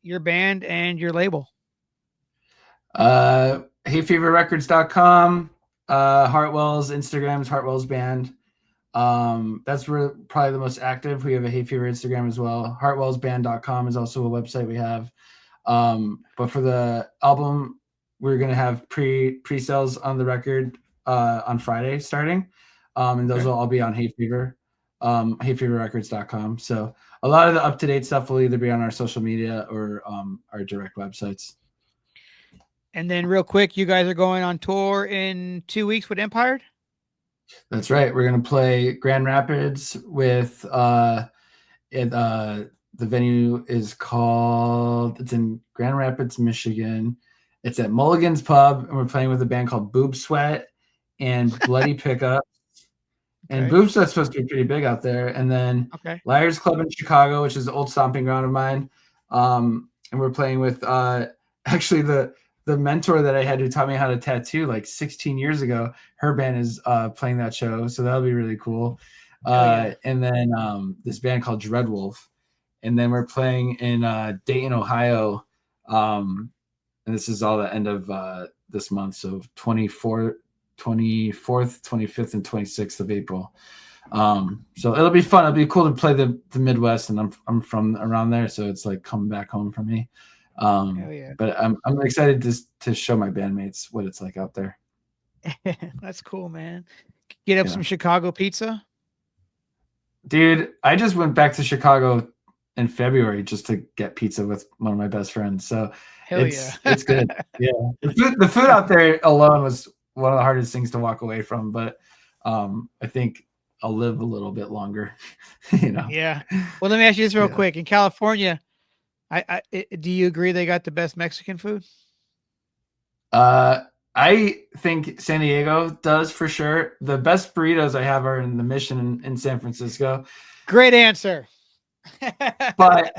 your band and your label? HeyFeverRecords.com, Heartwells, Instagram is Heartwells Band. That's where probably the most active. We have a Hay Fever Instagram as well. Heartwellsband.com is also a website we have. But for the album, we're gonna have pre-sales on the record on Friday starting. And those will all be on Hay Fever, HeyFeverRecords.com. So a lot of the up-to-date stuff will either be on our social media or our direct websites. And then real quick, you guys are going on tour in 2 weeks with Empire? That's right. We're gonna play Grand Rapids with the The venue is called, it's in Grand Rapids, Michigan. It's at Mulligan's Pub, and we're playing with a band called Boob Sweat and Bloody Pickup. And Okay. Boob Sweat's supposed to be pretty big out there. And then Okay. Liars Club in Chicago, which is an old stomping ground of mine. And we're playing with actually the mentor that I had who taught me how to tattoo like 16 years ago. Her band is playing that show, so that'll be really cool. Yeah. And then this band called Dreadwolf. And then we're playing in Dayton, Ohio. And this is all the end of this month. So 24th, 25th, and 26th of April. So it'll be fun. It'll be cool to play the Midwest, and I'm from around there, so it's like coming back home for me. Hell yeah. But I'm excited to show my bandmates what it's like out there. That's cool, man. Get up some Chicago pizza. Dude, I just went back to Chicago in February just to get pizza with one of my best friends. So Hell it's good. Yeah. The food out there alone was one of the hardest things to walk away from, but I think I'll live a little bit longer, you know? Yeah. Well, let me ask you this real quick. In California, do you agree they got the best Mexican food? I think San Diego does for sure. The best burritos I have are in the Mission in San Francisco. Great answer. But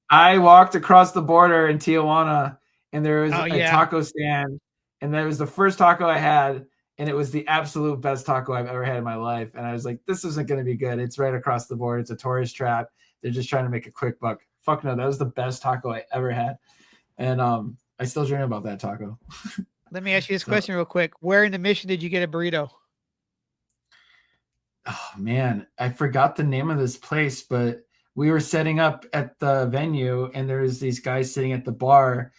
I walked across the border in Tijuana, and there was a taco stand, and that was the first taco I had, and it was the absolute best taco I've ever had in my life. And I was like, this isn't going to be good. It's right across the border. It's a tourist trap. They're just trying to make a quick buck. Fuck no, that was the best taco I ever had. And I still dream about that taco. Let me ask you this question real quick. Where in the Mission did you get a burrito? Oh man, I forgot the name of this place, but we were setting up at the venue, and there was these guys sitting at the bar,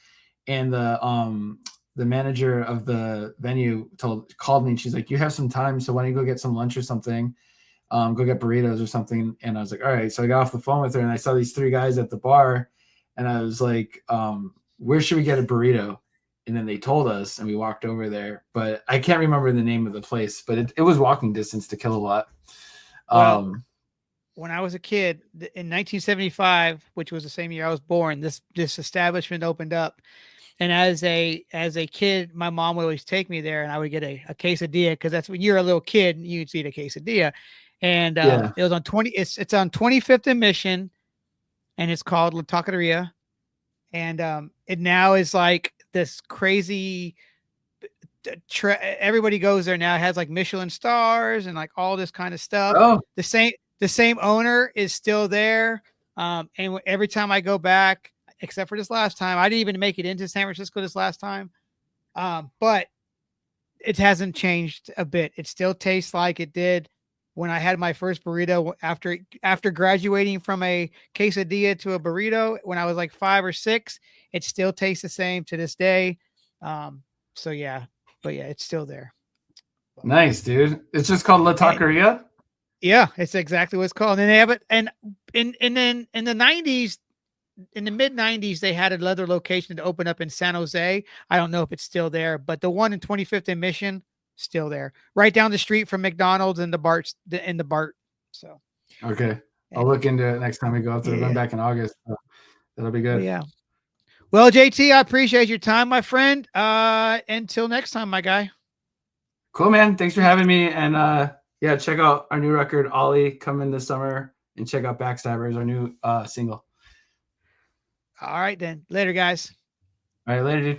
and the manager of the venue called me, and she's like, "You have some time, so why don't you go get some lunch or something? Go get burritos or something." And I was like, "All right." So I got off the phone with her, and I saw these three guys at the bar, and I was like, "Where should we get a burrito?" And then they told us, and we walked over there, but I can't remember the name of the place, but it was walking distance to Kilowatt. Well, when I was a kid in 1975, which was the same year I was born, this establishment opened up. And as a kid, my mom would always take me there, and I would get a quesadilla, because that's when you're a little kid, you'd eat a quesadilla. And it was on it's on 25th and Mission, and it's called La Taqueria. And it now is like this crazy everybody goes there now. It has like Michelin stars and like all this kind of stuff. Oh, The same owner is still there. And every time I go back, except for this last time, I didn't even make it into San Francisco this last time. But it hasn't changed a bit. It still tastes like it did when I had my first burrito after graduating from a quesadilla to a burrito when I was like 5 or 6. It still tastes the same to this day. So yeah, but yeah, it's still there. nice, dude. It's just called La Taqueria. Yeah, it's exactly what it's called. And they have it. And then in the 90s, in the mid 90s, they had another location to open up in San Jose. I don't know if it's still there, but the one in 25th and Mission, still there, right down the street from McDonald's and the BART. So okay, I'll look into it next time we go up there. Going back in August, so that'll be good. Yeah. Well, JT, I appreciate your time, my friend. Until next time, my guy. Cool, man. Thanks for having me. And yeah, check out our new record, Ollie, coming this summer, and check out Backstabbers, our new single. All right, then. Later, guys. All right, later, dude.